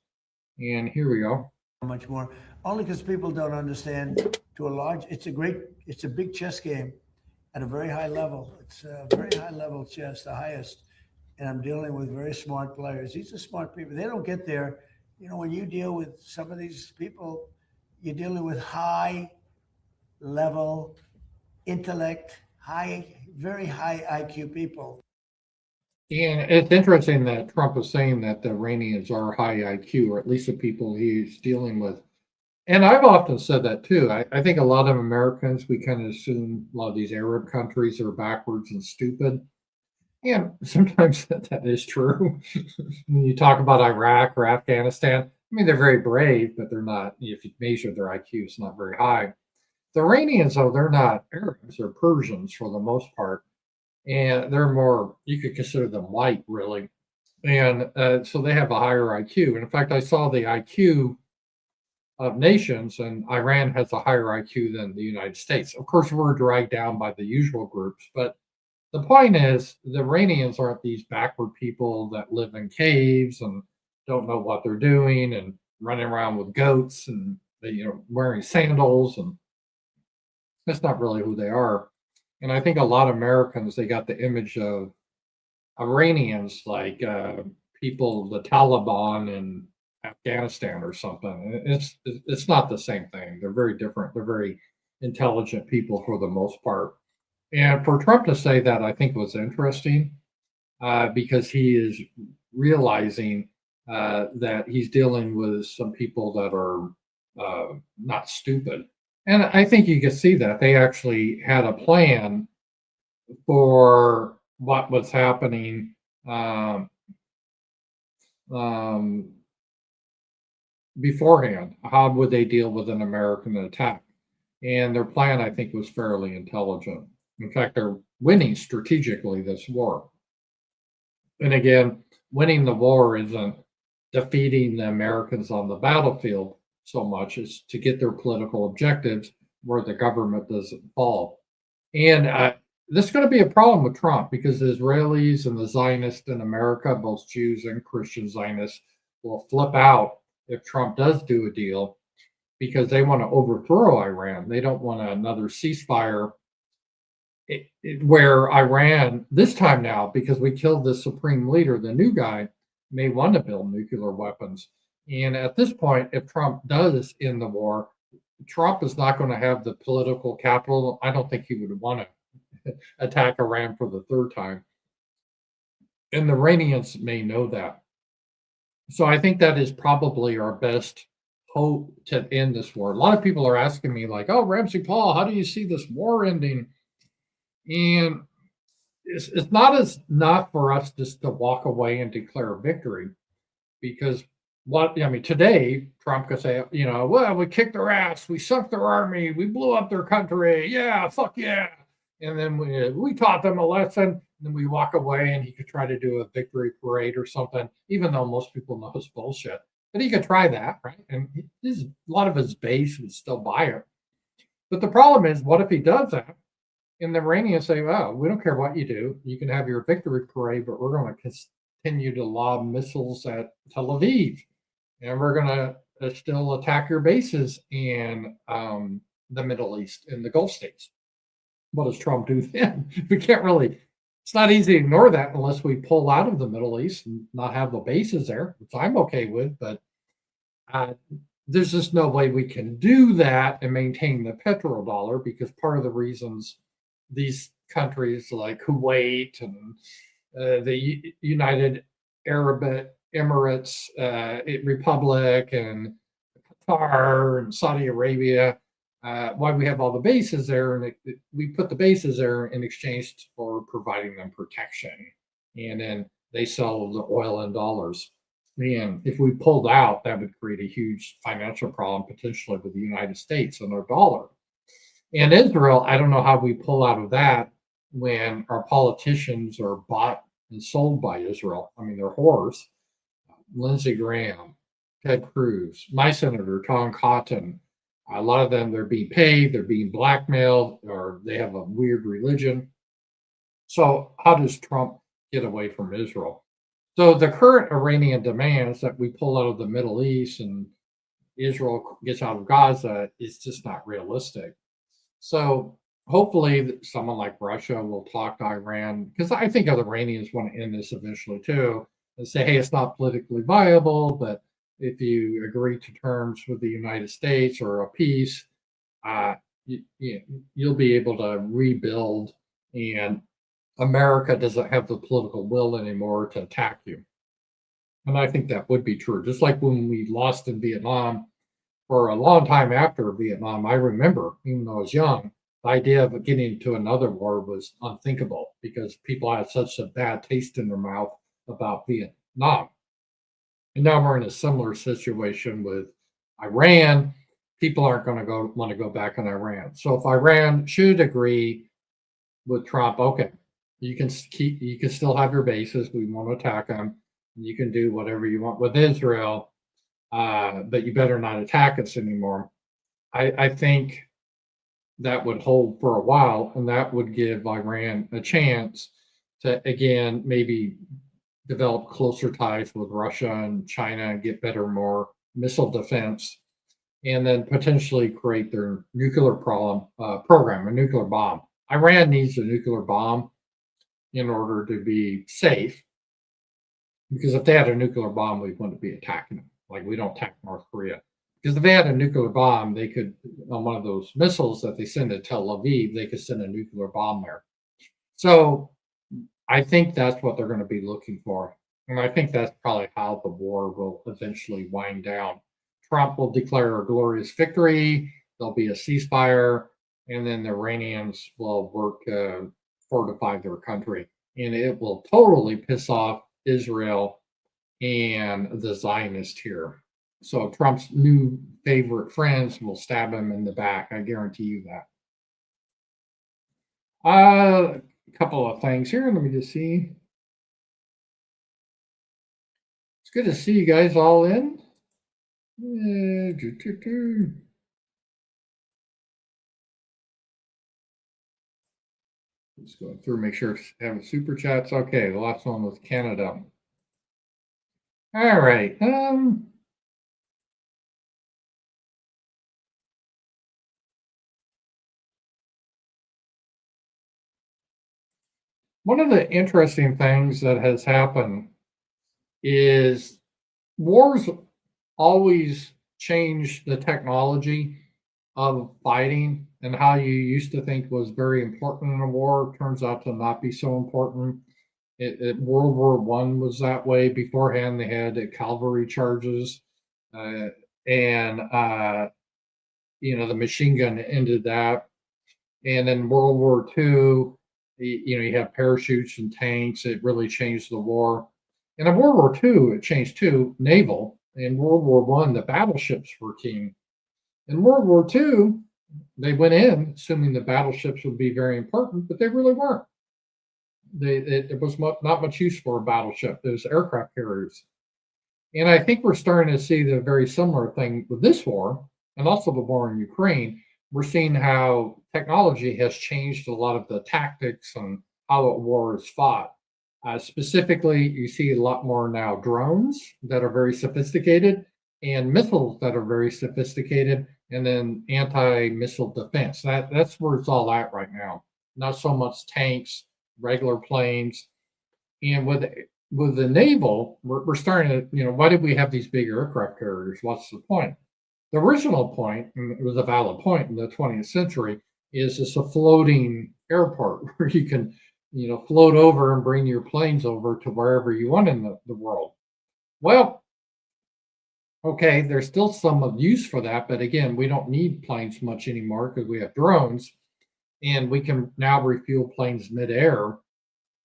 And here we go. Much more, only because people don't understand to a large, it's a big chess game at a very high level. It's a very high level chess, the highest. And I'm dealing with very smart players. These are smart people. They don't get there. You know, when you deal with some of these people, you're dealing with high level intellect, very high IQ people. And it's interesting that Trump is saying that the Iranians are high IQ, or at least the people he's dealing with. And I've often said that too. I think a lot of Americans, we kind of assume a lot of these Arab countries are backwards and stupid. And sometimes that is true. When you talk about Iraq or Afghanistan, I mean, they're very brave, but they're not, if you measure their IQ, it's not very high. The Iranians, though, they're not Arabs, they're Persians for the most part. And they're more, you could consider them white, really. And so they have a higher IQ. And in fact, I saw the IQ of nations, and Iran has a higher IQ than the United States. Of course, we're dragged down by the usual groups, but the point is, the Iranians aren't these backward people that live in caves and don't know what they're doing and running around with goats and wearing sandals, and that's not really who they are. And I think a lot of Americans, they got the image of Iranians like people, the Taliban in Afghanistan or something. It's not the same thing. They're very different. They're very intelligent people for the most part. And for Trump to say that, I think was interesting because he is realizing that he's dealing with some people that are not stupid. And I think you can see that they actually had a plan for what was happening beforehand. How would they deal with an American attack? And their plan, I think, was fairly intelligent. In fact, they're winning strategically this war. And again, winning the war isn't defeating the Americans on the battlefield so much as to get their political objectives where the government doesn't fall. And this is going to be a problem with Trump because the Israelis and the Zionists in America, both Jews and Christian Zionists, will flip out if Trump does do a deal because they want to overthrow Iran. They don't want another ceasefire where Iran, this time now, because we killed the supreme leader, the new guy, may want to build nuclear weapons. And at this point, if Trump does end the war, Trump is not going to have the political capital. I don't think he would want to attack Iran for the third time. And the Iranians may know that. So I think that is probably our best hope to end this war. A lot of people are asking me, like, oh, RAMZPAUL, how do you see this war ending? And it's not for us just to walk away and declare victory, because today Trump could say, well, we kicked their ass, we sunk their army, we blew up their country, yeah, fuck yeah, and then we taught them a lesson, and then we walk away, and he could try to do a victory parade or something, even though most people know it's bullshit. But he could try that, right? And a lot of his base would still buy it. But the problem is, what if he does that? And the Iranians say, well, we don't care what you do. You can have your victory parade, but we're going to continue to lob missiles at Tel Aviv. And we're going to still attack your bases in the Middle East, in the Gulf states. What does Trump do then? We can't really, it's not easy to ignore that unless we pull out of the Middle East and not have the bases there, which I'm okay with. But there's just no way we can do that and maintain the petrodollar, because part of the reasons these countries like Kuwait and the United Arab Emirates Republic and Qatar and Saudi Arabia, why we have all the bases there, and we put the bases there in exchange for providing them protection, and then they sell the oil in dollars. And if we pulled out, that would create a huge financial problem potentially with the United States and their dollar. And Israel, I don't know how we pull out of that when our politicians are bought and sold by Israel. I mean, they're whores. Lindsey Graham, Ted Cruz, my senator, Tom Cotton, a lot of them, they're being paid, they're being blackmailed, or they have a weird religion. So how does Trump get away from Israel? So the current Iranian demands that we pull out of the Middle East and Israel gets out of Gaza is just not realistic. So hopefully someone like Russia will talk to Iran, because I think other Iranians want to end this eventually too, and say, hey, it's not politically viable, but if you agree to terms with the United States or a peace, you'll be able to rebuild, and America doesn't have the political will anymore to attack you. And I think that would be true. Just like when we lost in Vietnam, for a long time after Vietnam, I remember, even though I was young, the idea of getting into another war was unthinkable because people had such a bad taste in their mouth about Vietnam. And now we're in a similar situation with Iran. People aren't going to want to go back on Iran. So if Iran should agree with Trump, okay, you can still have your bases. We won't attack them. You can do whatever you want with Israel. But you better not attack us anymore. I think that would hold for a while, and that would give Iran a chance to, again, maybe develop closer ties with Russia and China and get better, more missile defense, and then potentially create their nuclear program, a nuclear bomb. Iran needs a nuclear bomb in order to be safe, because if they had a nuclear bomb, we wouldn't be attacking them. Like we don't attack North Korea. Because if they had a nuclear bomb, they could, on one of those missiles that they send to Tel Aviv, they could send a nuclear bomb there. So I think that's what they're going to be looking for. And I think that's probably how the war will eventually wind down. Trump will declare a glorious victory. There'll be a ceasefire. And then the Iranians will work to fortify their country. And it will totally piss off Israel and the Zionist here. So Trump's new favorite friends will stab him in the back. I guarantee you that. A couple of things here. Let me just see. It's good to see you guys all in. Just going through, make sure I have super chats. Okay, the last one was Canada. All right. One of the interesting things that has happened is wars always changed the technology of fighting, and how you used to think was very important in a war turns out to not be so important. World War One was that way. Beforehand, they had cavalry charges, uh, and the machine gun ended that. And then World War Two, you have parachutes and tanks. It really changed the war. And in World War Two, it changed too, naval. In World War One, the battleships were king. In World War Two, they went in assuming the battleships would be very important, but they really weren't. It was not much use for a battleship. There's aircraft carriers. And I think we're starting to see the very similar thing with this war and also the war in Ukraine. We're seeing how technology has changed a lot of the tactics and how a war is fought. Specifically, you see a lot more now drones that are very sophisticated and missiles that are very sophisticated, and then anti-missile defense. That's where it's all at right now. Not so much tanks, regular planes. And with the naval, we're starting to, why did we have these big aircraft carriers? What's the point? The original point, and it was a valid point in the 20th century, is it's a floating airport where you can, float over and bring your planes over to wherever you want in the world. Well, okay, there's still some use for that, but again, we don't need planes much anymore because we have drones, and we can now refuel planes midair.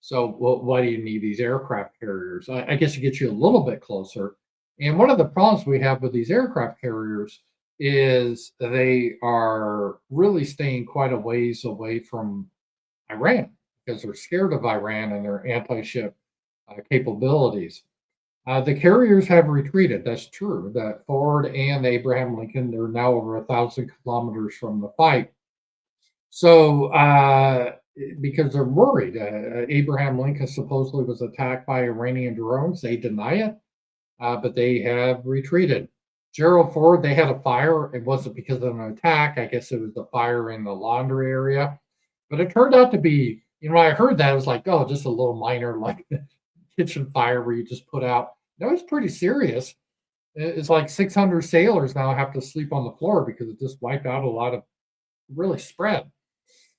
So, why do you need these aircraft carriers? I guess it gets you a little bit closer. And one of the problems we have with these aircraft carriers is they are really staying quite a ways away from Iran because they're scared of Iran and their anti-ship capabilities. The carriers have retreated. That's true. That Ford and Abraham Lincoln, they're now over 1,000 kilometers from the fight. So, because they're worried, Abraham Lincoln supposedly was attacked by Iranian drones. They deny it, but they have retreated. Gerald Ford, they had a fire. It wasn't because of an attack. I guess it was the fire in the laundry area. But it turned out to be, when I heard that, it was like, oh, just a little minor, like kitchen fire where you just put out. That was pretty serious. It's like 600 sailors now have to sleep on the floor because it just wiped out a lot of, really spread.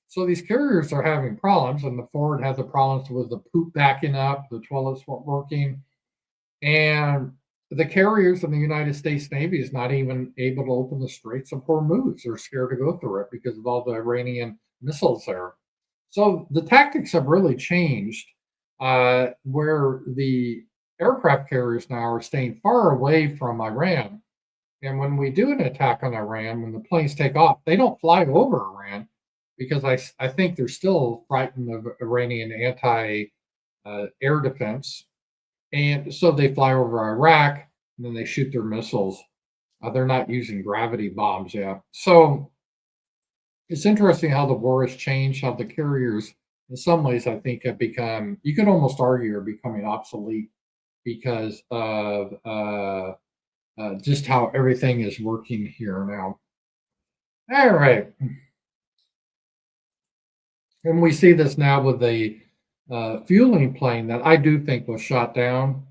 So these carriers are having problems, and the Ford had the problems with the poop backing up, the toilets weren't working, and the carriers in the United States Navy is not even able to open the Straits of Hormuz. They're scared to go through it because of all the Iranian missiles there. So the tactics have really changed, where the aircraft carriers now are staying far away from Iran. And when we do an attack on Iran, when the planes take off, they don't fly over Iran because I think they're still frightened of Iranian anti-air defense. And so they fly over Iraq, and then they shoot their missiles. They're not using gravity bombs yet. So it's interesting how the war has changed, how the carriers, in some ways, I think, have become, you could almost argue, are becoming obsolete because of just how everything is working here now. All right. And we see this now with the fueling plane that I do think was shot down.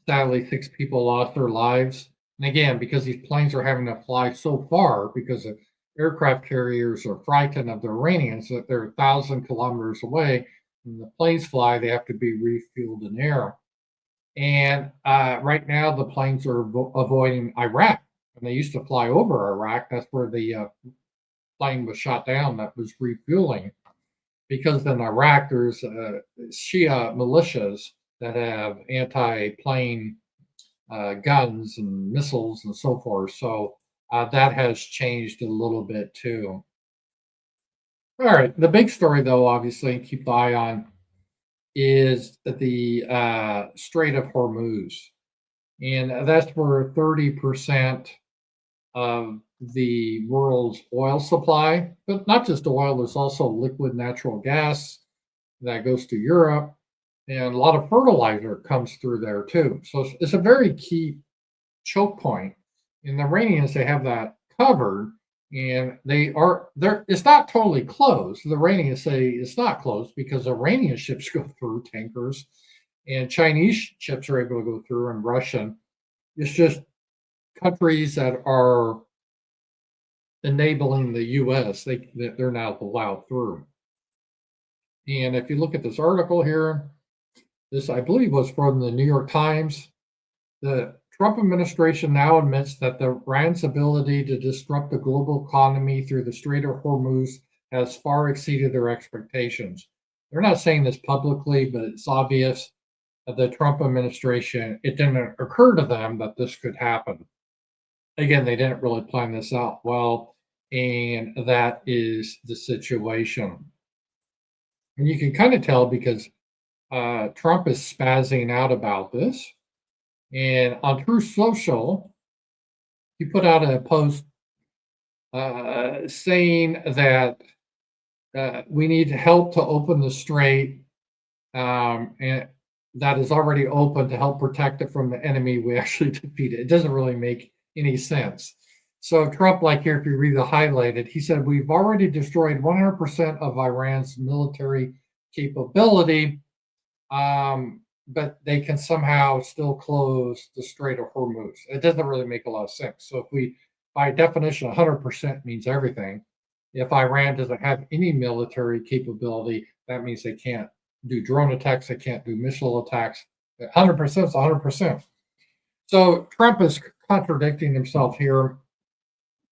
Sadly, 6 people lost their lives. And again, because these planes are having to fly so far, because the aircraft carriers are frightened of the Iranians, that they're 1,000 kilometers away. When the planes fly, they have to be refueled in air. And right now, the planes are avoiding Iraq. And they used to fly over Iraq. That's where the plane was shot down that was refueling. Because in Iraq, there's Shia militias that have anti-plane guns and missiles and so forth. So that has changed a little bit too. All right. The big story, though, obviously, keep the eye on, is the Strait of Hormuz. And that's where 30% of the world's oil supply, but not just oil, there's also liquid natural gas that goes to Europe, and a lot of fertilizer comes through there too. So it's a very key choke point. And the Iranians, they have that covered, and it's not totally closed. The Iranians say it's not closed because Iranian ships go through, tankers, and Chinese ships are able to go through, and Russian. It's just countries that are enabling the U.S., they're now allowed through. And if you look at this article here, this I believe was from the New York Times. The Trump administration now admits that the Iran's ability to disrupt the global economy through the Strait of Hormuz has far exceeded their expectations. They're not saying this publicly, but it's obvious that the Trump administration, it didn't occur to them that this could happen. Again, they didn't really plan this out well, and that is the situation. And you can kind of tell because Trump is spazzing out about this. And on Truth Social, he put out a post saying that we need help to open the strait, and that is already open to help protect it from the enemy we actually defeated. It doesn't really make any sense. So Trump, like here, if you read the highlighted, he said, we've already destroyed 100% of Iran's military capability, but they can somehow still close the Strait of Hormuz. It doesn't really make a lot of sense. So if we, by definition, 100% means everything. If Iran doesn't have any military capability, that means they can't do drone attacks, they can't do missile attacks. 100% is 100%. So Trump is contradicting himself here,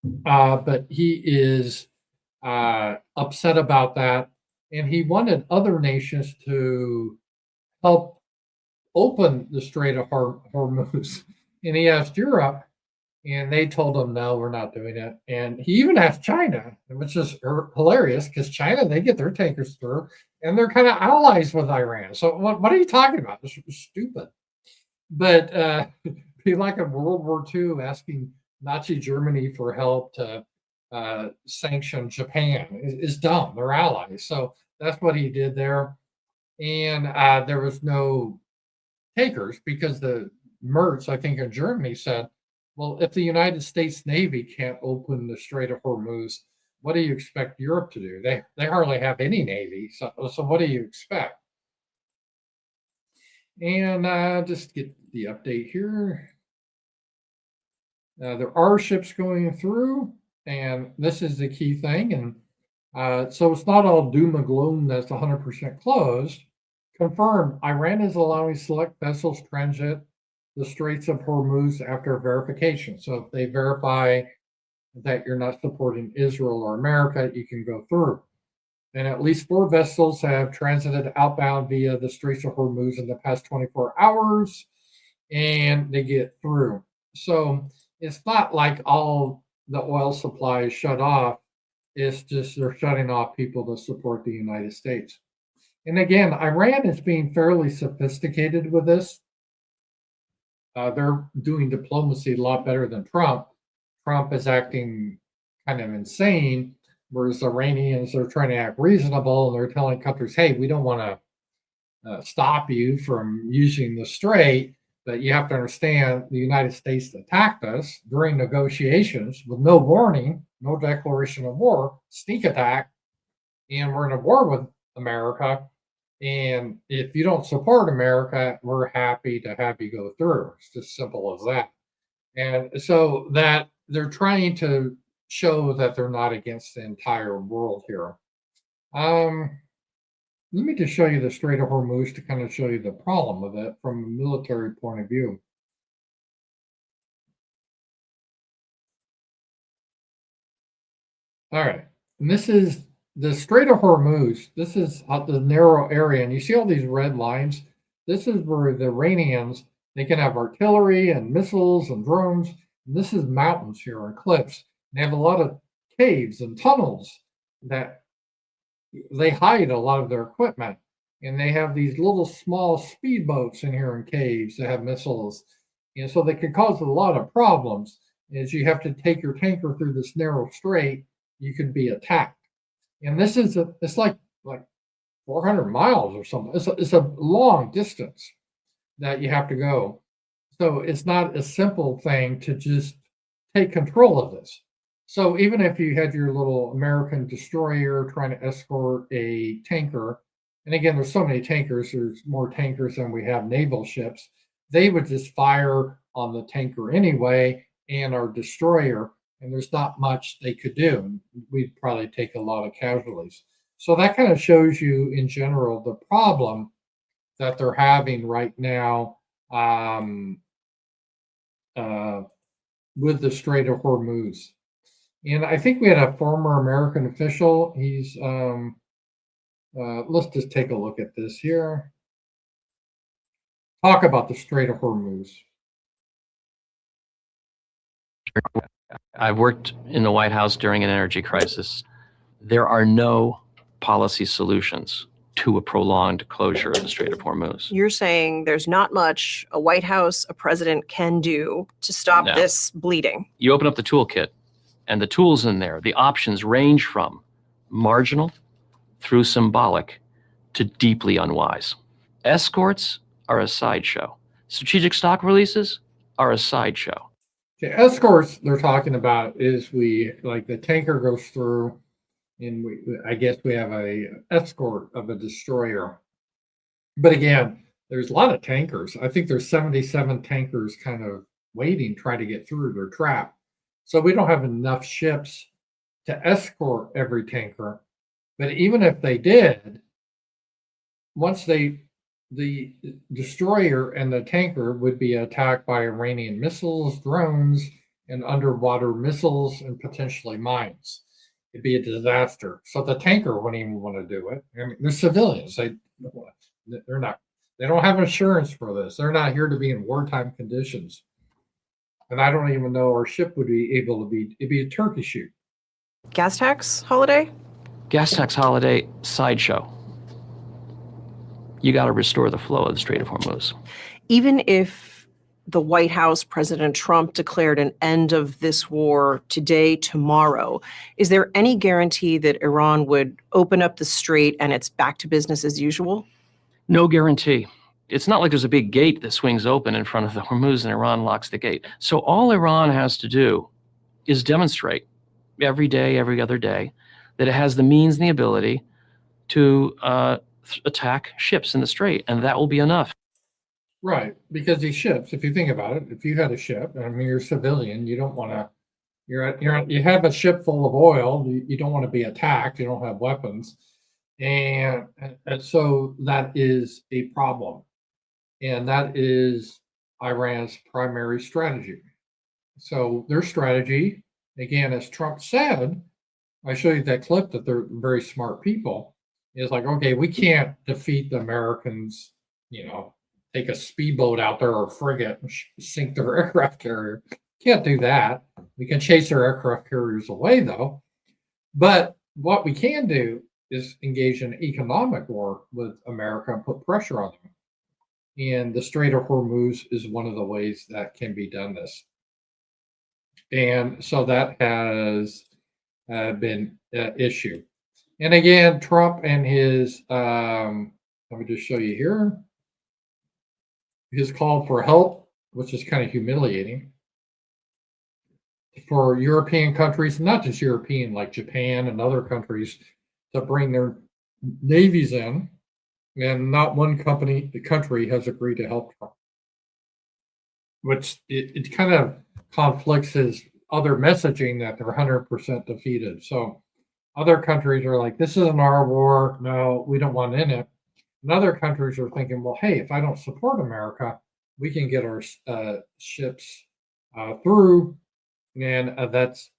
but he is upset about that. And he wanted other nations to help open the Strait of Hormuz. And he asked Europe, and they told him, no, we're not doing it. And he even asked China, which is hilarious because China, they get their tankers through, and they're kind of allies with Iran. So what are you talking about? This is stupid. But be like in World War II asking Nazi Germany for help to sanction Japan is dumb. They're allies. So that's what he did there. And there was no takers because the Merz, I think in Germany, said, well, if the United States Navy can't open the Strait of Hormuz, what do you expect Europe to do? They hardly have any navy. So what do you expect? And just get the update here. There are ships going through, and this is the key thing. And so it's not all doom and gloom that's 100% closed. Confirmed, Iran is allowing select vessels transit the Straits of Hormuz after verification. So if they verify that you're not supporting Israel or America, you can go through. And at least 4 vessels have transited outbound via the Straits of Hormuz in the past 24 hours, and they get through. So it's not like all the oil supply is shut off. It's just they're shutting off people to support the United States. And again, Iran is being fairly sophisticated with this. They're doing diplomacy a lot better than Trump. Trump is acting kind of insane, whereas the Iranians are trying to act reasonable, and they're telling countries, hey, we don't want to stop you from using the strait, but you have to understand the United States attacked us during negotiations with no warning, no declaration of war, sneak attack, and we're in a war with America. And if you don't support America, we're happy to have you go through. It's just simple as that. And so that they're trying to show that they're not against the entire world here. Let me just show you the Strait of Hormuz to kind of show you the problem of it from a military point of view. All right, and this is the Strait of Hormuz. This is the narrow area, and you see all these red lines. This is where the Iranians, they can have artillery and missiles and drones. And this is mountains here and cliffs. They have a lot of caves and tunnels that they hide a lot of their equipment. And they have these little small speedboats in here in caves that have missiles. And so they can cause a lot of problems. As you have to take your tanker through this narrow strait, you could be attacked. And this is it's like 400 miles or something. It's a long distance that you have to go. So it's not a simple thing to just take control of this. So even if you had your little American destroyer trying to escort a tanker, and again, there's so many tankers, there's more tankers than we have naval ships, they would just fire on the tanker anyway, and our destroyer, and there's not much they could do. We'd probably take a lot of casualties. So that kind of shows you in general the problem that they're having right now with the Strait of Hormuz. And I think we had a former American official. He's, let's just take a look at this here. Talk about the Strait of Hormuz. I've worked in the White House during an energy crisis. There are no policy solutions to a prolonged closure of the Strait of Hormuz. You're saying there's not much a White House, a president can do to stop No. this bleeding. You open up the toolkit, and the tools in there, the options range from marginal through symbolic to deeply unwise. Escorts are a sideshow. Strategic stock releases are a sideshow. The escorts they're talking about is like the tanker goes through, and I guess we have a escort of a destroyer. But again, there's a lot of tankers. I think there's 77 tankers kind of waiting, trying to get through. They're trapped. So we don't have enough ships to escort every tanker. But even if they did, once the destroyer and the tanker would be attacked by Iranian missiles, drones, and underwater missiles, and potentially mines. It'd be a disaster. So the tanker wouldn't even want to do it. I mean, they're civilians. They don't have insurance for this. They're not here to be in wartime conditions. And I don't even know our ship would be able to be. It'd be a turkey shoot. Gas tax holiday? Gas tax holiday, sideshow. You got to restore the flow of the Strait of Hormuz. Even if the White House, President Trump declared an end of this war today, tomorrow, is there any guarantee that Iran would open up the strait and it's back to business as usual? No guarantee. It's not like there's a big gate that swings open in front of the Hormuz and Iran locks the gate. So all Iran has to do is demonstrate every day, every other day, that it has the means and the ability to attack ships in the strait, and that will be enough. Right, because these ships, if you think about it, if you had a ship, I mean, you're a civilian, you don't want to. You have a ship full of oil. You don't want to be attacked. You don't have weapons, and so that is a problem, and that is Iran's primary strategy. So their strategy, again, as Trump said, I showed you that clip that they're very smart people. Is like, okay, we can't defeat the Americans, take a speedboat out there or frigate and sink their aircraft carrier. Can't do that. We can chase their aircraft carriers away, though. But what we can do is engage in economic war with America and put pressure on them. And the Strait of Hormuz is one of the ways that can be done this. And so that has been an issue. And again, Trump and his, let me just show you here, his call for help, which is kind of humiliating for European countries, not just European, like Japan and other countries, to bring their navies in. And not one country has agreed to help Trump, which it kind of conflicts his other messaging that they're 100% defeated. So other countries are like, this isn't our war. No, we don't want in it. And other countries are thinking, well, hey, if I don't support America, we can get our ships through. And that's,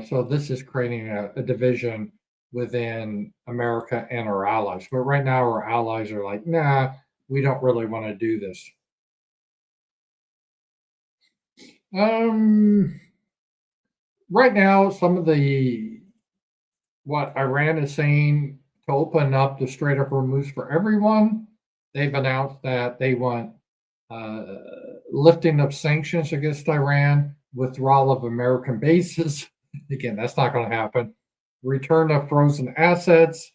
so this is creating a division within America and our allies. But right now, our allies are like, nah, we don't really want to do this. Right now, some of what Iran is saying to open up the Strait of Hormuz for everyone, they've announced that they want lifting of sanctions against Iran, withdrawal of American bases. Again, that's not going to happen. Return of frozen assets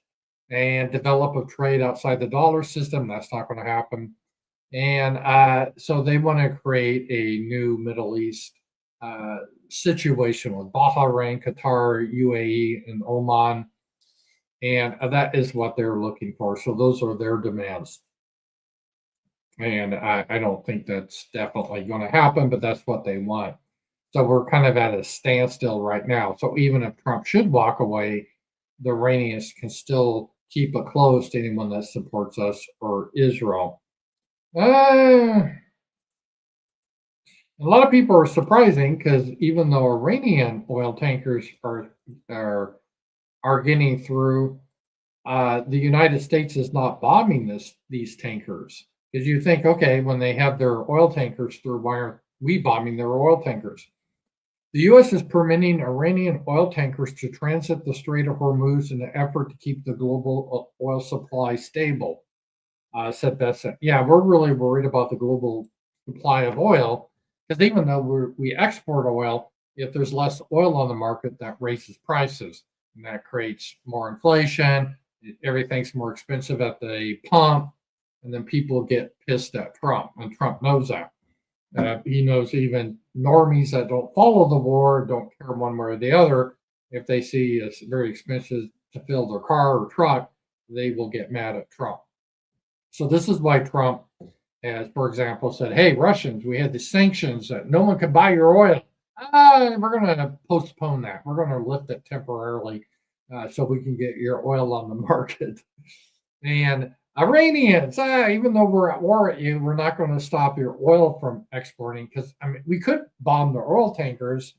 and develop a trade outside the dollar system. That's not going to happen. And so they want to create a new Middle East situation with Bahrain, Qatar, UAE, and Oman. And that is what they're looking for. So those are their demands. And I don't think that's definitely going to happen, but that's what they want. So we're kind of at a standstill right now. So even if Trump should walk away, the Iranians can still keep it closed to anyone that supports us or Israel. A lot of people are surprising because even though Iranian oil tankers are getting through, the United States is not bombing these tankers. Because you think, okay, when they have their oil tankers through, why aren't we bombing their oil tankers? The U.S. is permitting Iranian oil tankers to transit the Strait of Hormuz in an effort to keep the global oil supply stable, said Bessent. Yeah, we're really worried about the global supply of oil because even though we export oil, if there's less oil on the market, that raises prices and that creates more inflation. Everything's more expensive at the pump, and then people get pissed at Trump, and Trump knows that. He knows even normies that don't follow the war, don't care one way or the other. If they see it's very expensive to fill their car or truck, they will get mad at Trump. So this is why Trump has, for example, said, hey, Russians, we had the sanctions that no one could buy your oil. We're going to postpone that. We're going to lift it temporarily so we can get your oil on the market. And Iranians, even though we're at war at you, we're not going to stop your oil from exporting because we could bomb the oil tankers,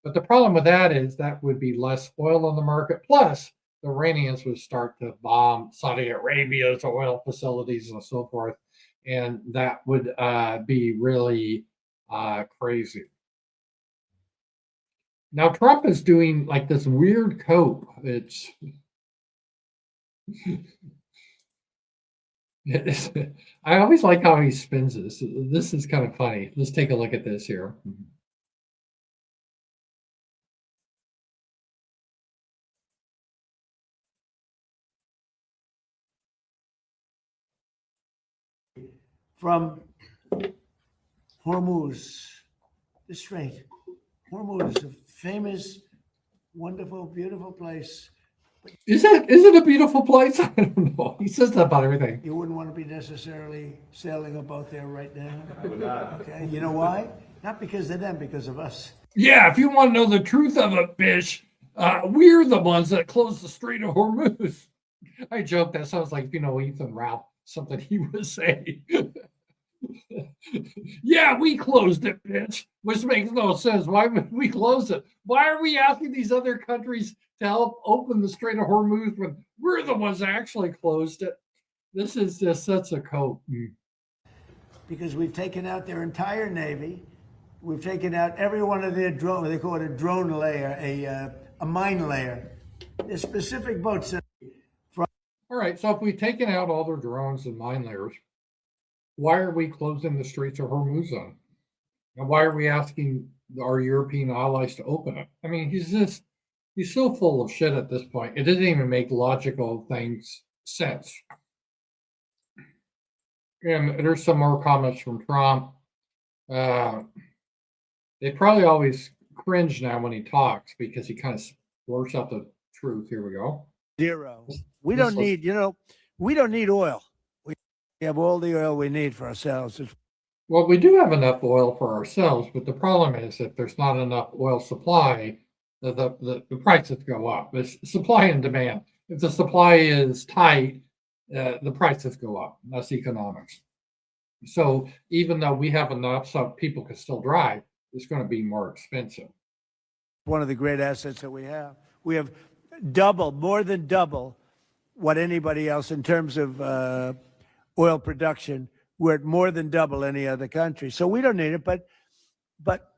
but the problem with that is that would be less oil on the market. Plus, the Iranians would start to bomb Saudi Arabia's oil facilities and so forth, and that would be really crazy. Now, Trump is doing like this weird cope. I always like how he spins this. This is kind of funny. Let's take a look at this here. From Hormuz, the Strait. Hormuz, a famous, wonderful, beautiful place. Is it a beautiful place? I don't know. He says that about everything. You wouldn't want to be necessarily sailing a boat there right now. I would not. Okay, you know why? Not because of them, because of us. Yeah, if you want to know the truth of it, bitch, we're the ones that closed the Strait of Hormuz. I joke that sounds like, Ethan Ralph, something he would say. Yeah, we closed it, bitch, which makes no sense. Why would we close it? Why are we asking these other countries to help open the Strait of Hormuz when we're the ones that actually closed it? This is just such a cope. Because we've taken out their entire Navy. We've taken out every one of their drone, they call it a drone layer, a mine layer. There's specific boats. All right, so if we've taken out all their drones and mine layers, why are we closing the Straits of Hormuz on? And why are we asking our European allies to open it? I mean, he's so full of shit at this point. It doesn't even make logical sense. And there's some more comments from Trump. They probably always cringe now when he talks because he kind of blurts out the truth. Here we go. Zero. We don't need oil. We have all the oil we need for ourselves. Well, we do have enough oil for ourselves, but the problem is if there's not enough oil supply, the prices go up. It's supply and demand. If the supply is tight, the prices go up. That's economics. So even though we have enough so people can still drive, it's going to be more expensive. One of the great assets that we have. We have more than double what anybody else in terms of oil production. We're at more than double any other country. So we don't need it, but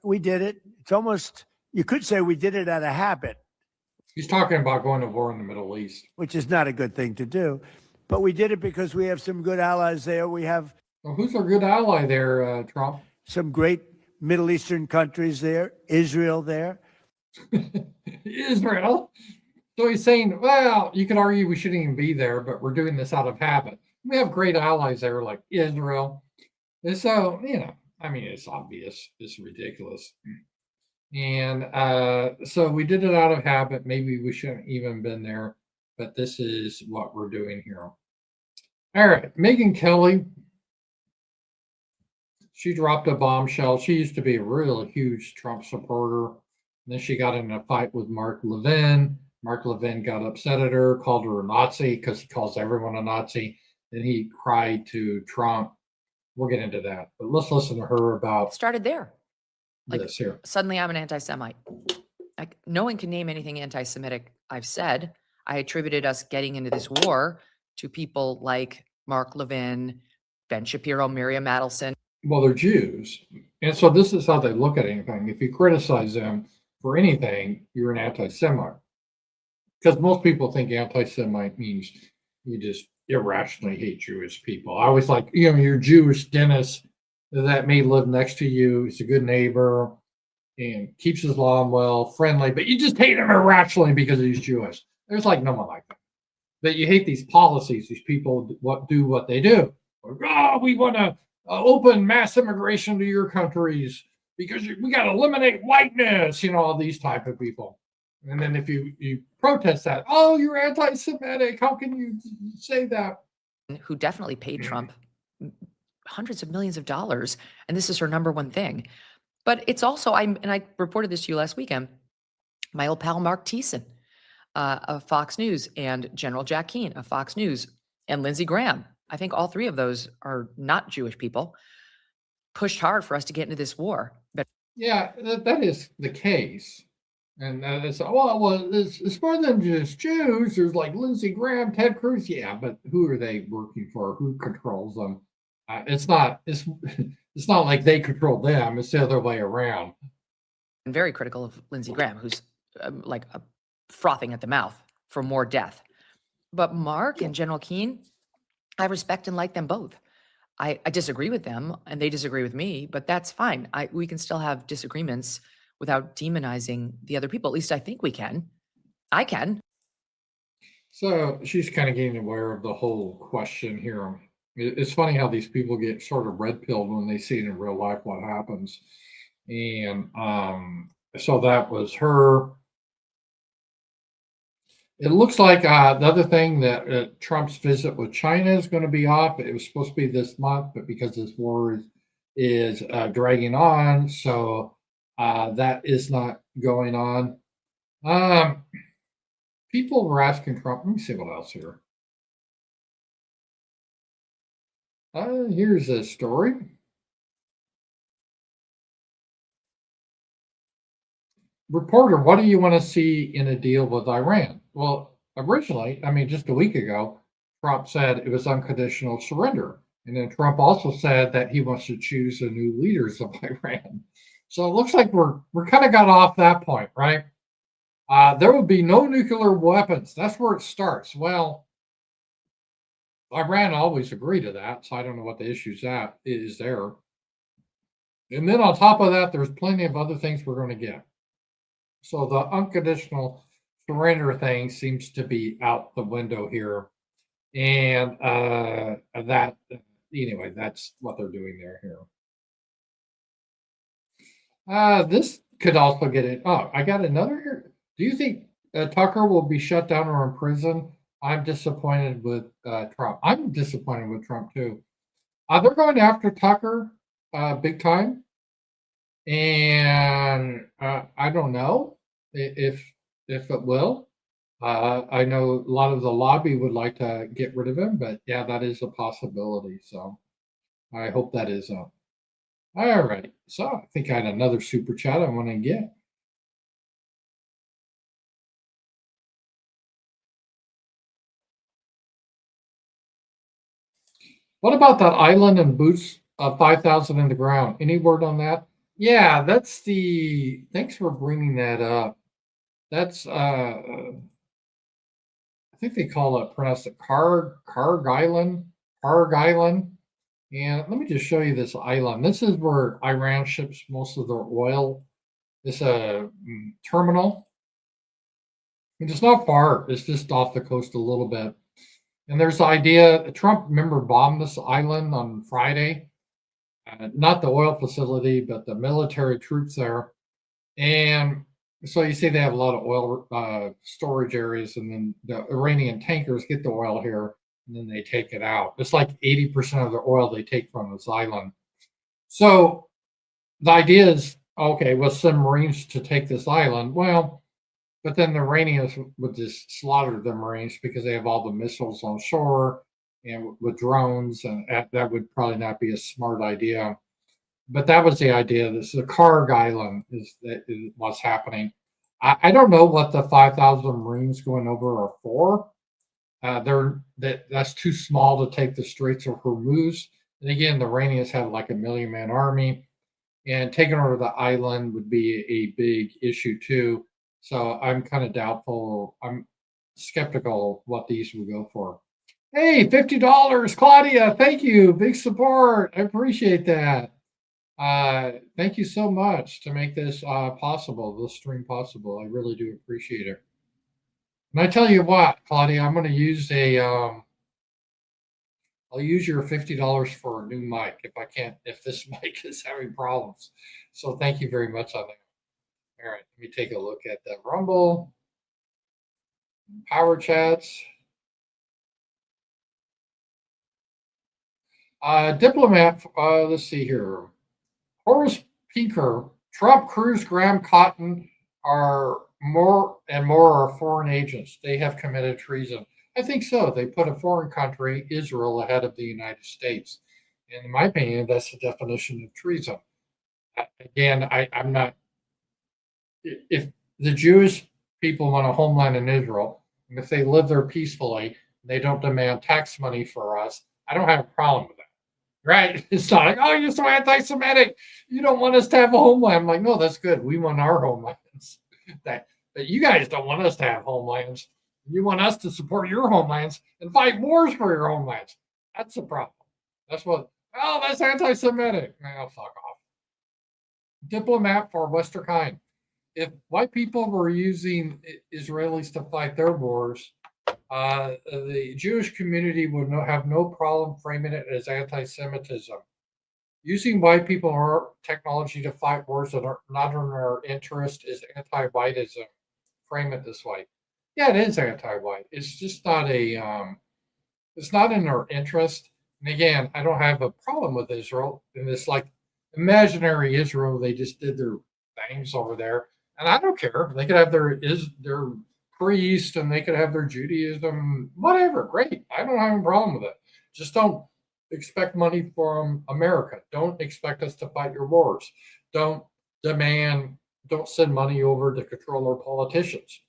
we did it. It's almost, you could say we did it out of habit. He's talking about going to war in the Middle East. Which is not a good thing to do. But we did it because we have some good allies there. We have... Well, who's our good ally there, Trump? Some great Middle Eastern countries there. Israel there. Israel? So he's saying, well, you could argue we shouldn't even be there, but we're doing this out of habit. We have great allies there like Israel. And so, it's obvious. It's ridiculous. And so we did it out of habit. Maybe we shouldn't even been there, but this is what we're doing here. All right, Megyn Kelly. she dropped a bombshell. She used to be a real huge Trump supporter. And then she got in a fight with Mark Levin. Mark Levin got upset at her, called her a Nazi because he calls everyone a Nazi. Then he cried to Trump. We'll get into that. But let's listen to her about Started there. Like, this here. Suddenly I'm an anti-Semite. Like, no one can name anything anti-Semitic I've said. I attributed us getting into this war to people like Mark Levin, Ben Shapiro, Miriam Adelson. Well, they're Jews. And so this is how they look at anything. If you criticize them for anything, you're an anti-Semite. Because most people think anti-Semite means you just irrationally hate Jewish people. I always like, your Jewish dentist that may live next to you. He's a good neighbor and keeps his lawn well, friendly, but you just hate him irrationally because he's Jewish. There's like no one like that. But you hate these policies, these people do what they do. We want to open mass immigration to your countries because we got to eliminate whiteness, all these type of people. And then if you protest that, you're anti-Semitic, how can you say that? Who definitely paid Trump hundreds of millions of dollars, and this is her number one thing. But it's also, I reported this to you last weekend, my old pal Mark Treason of Fox News, and General Jack Keane of Fox News, and Lindsey Graham. I think all three of those are not Jewish people, pushed hard for us to get into this war. But yeah, that is the case. And it's more than just Jews. There's like Lindsey Graham, Ted Cruz. Yeah, but who are they working for? Who controls them? It's not like they control them. It's the other way around. I'm very critical of Lindsey Graham, who's frothing at the mouth for more death. But Mark and General Keane, I respect and like them both. I disagree with them, and they disagree with me, but that's fine. We can still have disagreements without demonizing the other people. At least I think we can. I can. So she's kind of getting aware of the whole question here. It's funny how these people get sort of red pilled when they see it in real life what happens. And so that was her. It looks like the other thing that Trump's visit with China is going to be off. It was supposed to be this month, but because this war is dragging on, so that is not going on. People were asking Trump, let me see what else here. Here's a story. Reporter, what do you want to see in a deal with Iran? Well, originally, just a week ago, Trump said it was unconditional surrender. And then Trump also said that he wants to choose the new leaders of Iran. So it looks like we're kind of got off that point, right? There will be no nuclear weapons. That's where it starts. Well, Iran always agreed to that, so I don't know what the issue is there. And then on top of that, there's plenty of other things we're going to get. So the unconditional surrender thing seems to be out the window here. And anyway, that's what they're doing there here. This could also get it. Oh, I got another here. Do you think Tucker will be shut down or in prison? I'm disappointed with Trump. I'm disappointed with Trump too. They're going after Tucker big time. And I don't know if it will. I know a lot of the lobby would like to get rid of him, but yeah, that is a possibility. So I hope that is up. All right. So I think I had another super chat I want to get. What about that island and boots of 5,000 in the ground? Any word on that? Yeah, thanks for bringing that up. That's, I think they pronounce it Karg Island. And let me just show you this island. This is where Iran ships most of their oil. It's a terminal. And it's not far. It's just off the coast a little bit. And there's the idea, Trump, remember, bombed this island on Friday. Not the oil facility, but the military troops there. And so you see they have a lot of oil storage areas, and then the Iranian tankers get the oil here, and then they take it out. It's like 80% of the oil they take from this island. So the idea is, okay, we'll send Marines to take this island. Well, but then the Iranians would just slaughter the Marines because they have all the missiles on shore and with drones, and that would probably not be a smart idea. But that was the idea. This is a Karg Island is what's happening. I don't know what the 5,000 Marines going over are for. That's too small to take the Straits of Hormuz. And again, the Iranians have like a 1,000,000-man army, and taking over the island would be a big issue too. So I'm kind of doubtful. I'm skeptical what these would go for. Hey, $50, Claudia. Thank you. Big support. I appreciate that. Thank you so much to make this possible, this stream possible. I really do appreciate it. And I tell you what, Claudia, I'm going to use I'll use your $50 for a new mic if this mic is having problems. So thank you very much on that. All right, let me take a look at the Rumble, Powerchats. Diplomat, let's see here. Horace Pinker, Trump, Cruz, Graham, Cotton are more are foreign agents. They have committed treason. I think so. They put a foreign country, Israel, ahead of the United States. And in my opinion, that's the definition of treason. Again, I'm not. If the Jewish people want a homeland in Israel, and if they live there peacefully, they don't demand tax money for us, I don't have a problem with that. Right? It's not like, oh, you're so anti-Semitic. You don't want us to have a homeland. I'm like, no, that's good. We want our homelands. But you guys don't want us to have homelands. You want us to support your homelands and fight wars for your homelands. That's the problem. That's anti-Semitic. Oh, fuck off. Diplomat for Westerkind. If white people were using Israelis to fight their wars, the Jewish community would have no problem framing it as anti-Semitism. Using white people or technology to fight wars that are not in our interest is anti-whiteism. Frame it this way. Yeah, it is anti-white. It's just not it's not in our interest. And again, I don't have a problem with Israel. And it's like imaginary Israel. They just did their things over there. And I don't care. They could have their priest and they could have their Judaism, whatever. Great. I don't have a problem with it. Just don't expect money from America. Don't expect us to fight your wars. Don't send money over to control our politicians.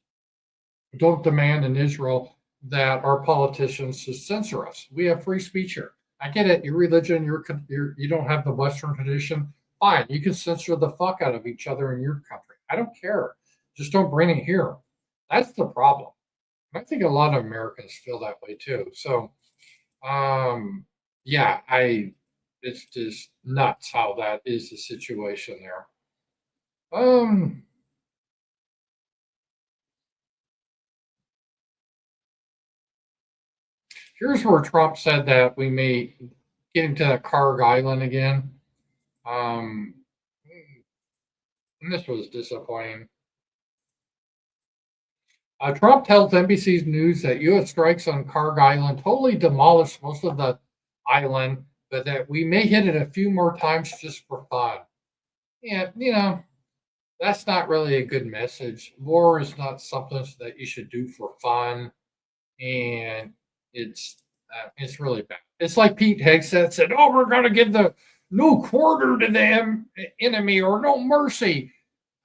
Don't demand in Israel that our politicians just censor us. We have free speech here. I get it. Your religion, you don't have the Western tradition. Fine. You can censor the fuck out of each other in your country. I don't care. Just don't bring it here. That's the problem. I think a lot of Americans feel that way too. So, it's just nuts how that is the situation there. Here's where Trump said that we may get into that Karg Island again. And this was disappointing. Trump tells NBC News that U.S. strikes on Karg Island totally demolished most of the island, but that we may hit it a few more times just for fun. Yeah, that's not really a good message. War is not something that you should do for fun, and it's really bad. It's like Pete Hegseth said, "Oh, we're going to give the no quarter to the enemy or no mercy."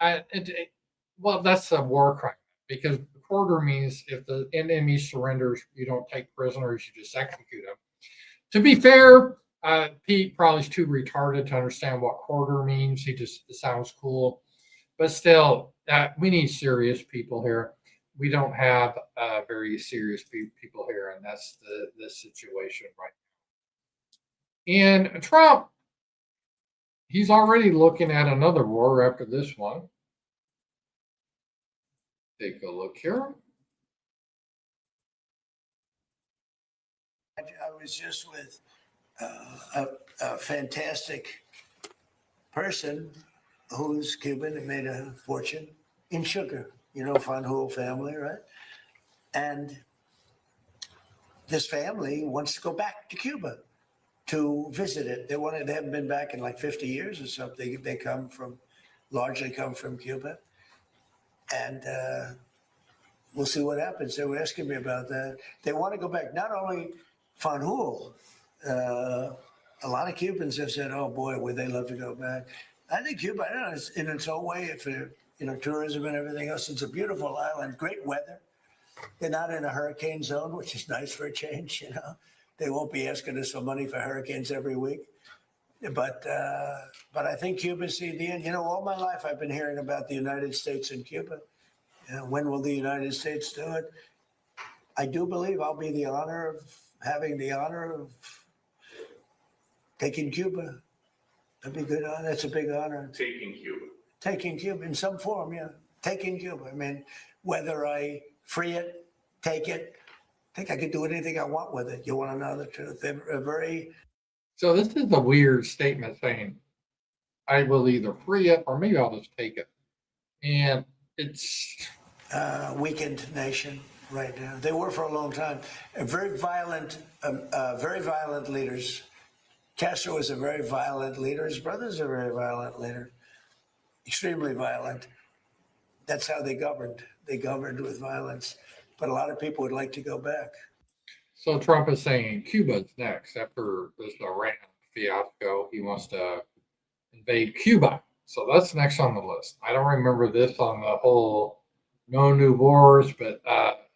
Well, that's a war crime because quarter means if the enemy surrenders, you don't take prisoners, you just execute them. To be fair, Pete probably is too retarded to understand what quarter means. It sounds cool. But still, we need serious people here. We don't have very serious people here, and that's the situation right now. And Trump, he's already looking at another war after this one. Take a look here. I was just with a fantastic person who's Cuban and made a fortune in sugar, Fanjul family, right? And this family wants to go back to Cuba. to visit it. They haven't been back in like 50 years or something. They largely come from Cuba. And we'll see what happens. They were asking me about that. They want to go back. Not only Van Hool, a lot of Cubans have said, "Oh boy, would they love to go back." I think Cuba, I don't know, it's in its own way, if tourism and everything else, it's a beautiful island, great weather. They're not in a hurricane zone, which is nice for a change. They won't be asking us for money for hurricanes every week. But I think Cuba's see the end. All my life I've been hearing about the United States and Cuba. When will the United States do it? I do believe I'll be having the honor of taking Cuba. That'd be good. That's a big honor. Taking Cuba in some form, yeah. Taking Cuba. I mean, whether I free it, take it, I think I could do anything I want with it. You want to know the truth? They're very. So this is a weird statement saying, I will either free it or maybe I'll just take it. And it's weakened nation right now. They were for a long time. Very violent leaders. Castro was a very violent leader. His brother's a very violent leader. Extremely violent. That's how they governed. They governed with violence. But a lot of people would like to go back. So Trump is saying Cuba's next after this Iran fiasco. He wants to invade Cuba. So that's next on the list. I don't remember this on the whole no new wars, but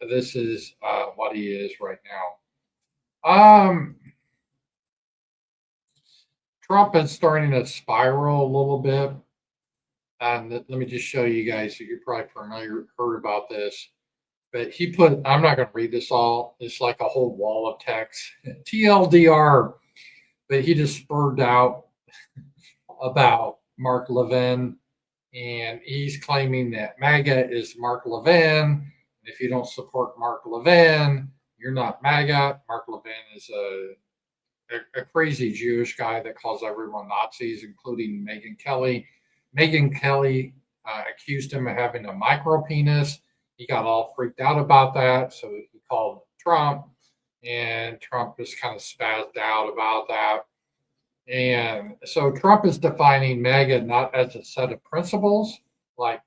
this is what he is right now. Trump is starting to spiral a little bit. And let me just show you guys, you're probably heard about this. But he put, I'm not going to read this all. It's like a whole wall of text. TLDR. But he just spurred out about Mark Levin. And he's claiming that MAGA is Mark Levin. If you don't support Mark Levin, you're not MAGA. Mark Levin is a crazy Jewish guy that calls everyone Nazis, including Megyn Kelly. Megyn Kelly accused him of having a micro penis. He got all freaked out about that, so he called Trump, and Trump just kind of spazzed out about that. And so Trump is defining MAGA not as a set of principles, like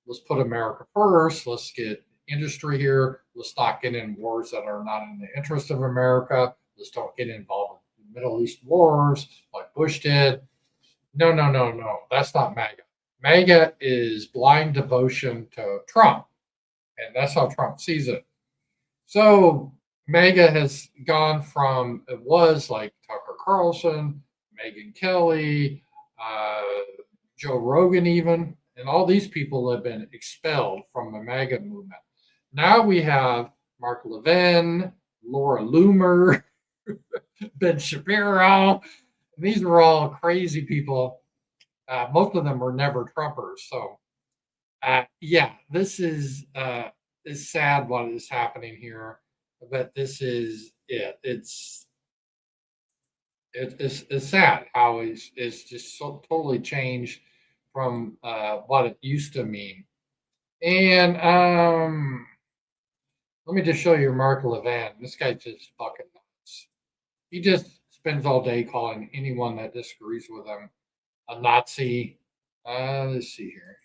let's put America first, let's get industry here, let's not get in wars that are not in the interest of America, let's don't get involved in Middle East wars like Bush did. No, that's not MAGA. MAGA is blind devotion to Trump. And that's how Trump sees it. So MAGA has gone from, it was like Tucker Carlson, Megyn Kelly, Joe Rogan even, and all these people have been expelled from the MAGA movement. Now we have Mark Levin, Laura Loomer, Ben Shapiro. These are all crazy people. Most of them were never Trumpers. So yeah, this is sad what is happening here, but this is it. It's sad how it's just so totally changed from what it used to mean. And let me just show you Mark Levin. This guy's just fucking nuts. He just spends all day calling anyone that disagrees with him a Nazi. Let's see here.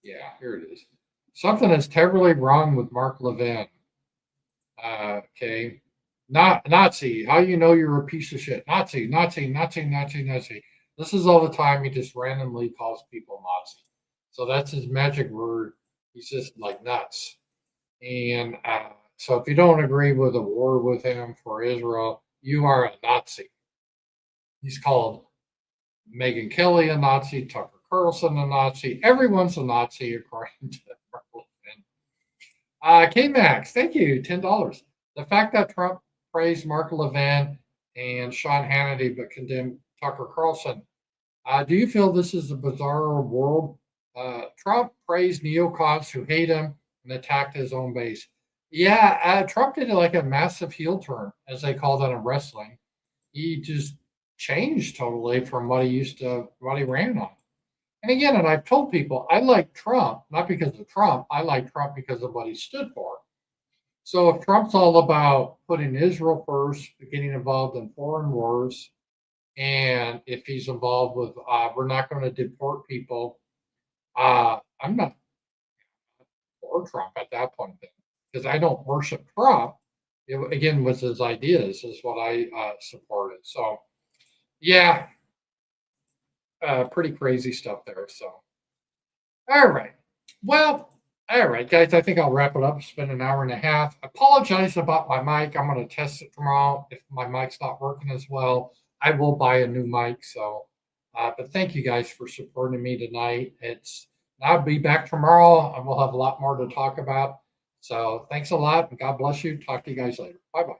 Yeah, here it is. Something is terribly wrong with Mark Levin. Okay. Not Nazi. How you know you're a piece of shit? Nazi. This is all the time he just randomly calls people Nazi. So that's his magic word. He's just like nuts. And so if you don't agree with a war with him for Israel, you are a Nazi. He's called Megyn Kelly a Nazi, Tucker Carlson a Nazi. Everyone's a Nazi according to Mark Levin. K-Max, thank you, $10. The fact that Trump praised Mark Levin and Sean Hannity but condemned Tucker Carlson. Do you feel this is a bizarre world? Trump praised neocons who hate him and attacked his own base. Yeah, Trump did like a massive heel turn, as they call that in wrestling. He just changed totally from what he ran on. And again, and I've told people, I like Trump, not because of Trump. I like Trump because of what he stood for. So if Trump's all about putting Israel first, getting involved in foreign wars, and if he's involved with, we're not going to deport people, I'm not for Trump at that point, because I don't worship Trump. It, again, was his ideas is what I supported. So, yeah, pretty crazy stuff there. So, all right. Well, all right, guys, I think I'll wrap it up. It's been an hour and a half. I apologize about my mic. I'm going to test it tomorrow. If my mic's not working as well, I will buy a new mic. So, but thank you guys for supporting me tonight. I'll be back tomorrow and we'll have a lot more to talk about. So thanks a lot and God bless you. Talk to you guys later. Bye-bye.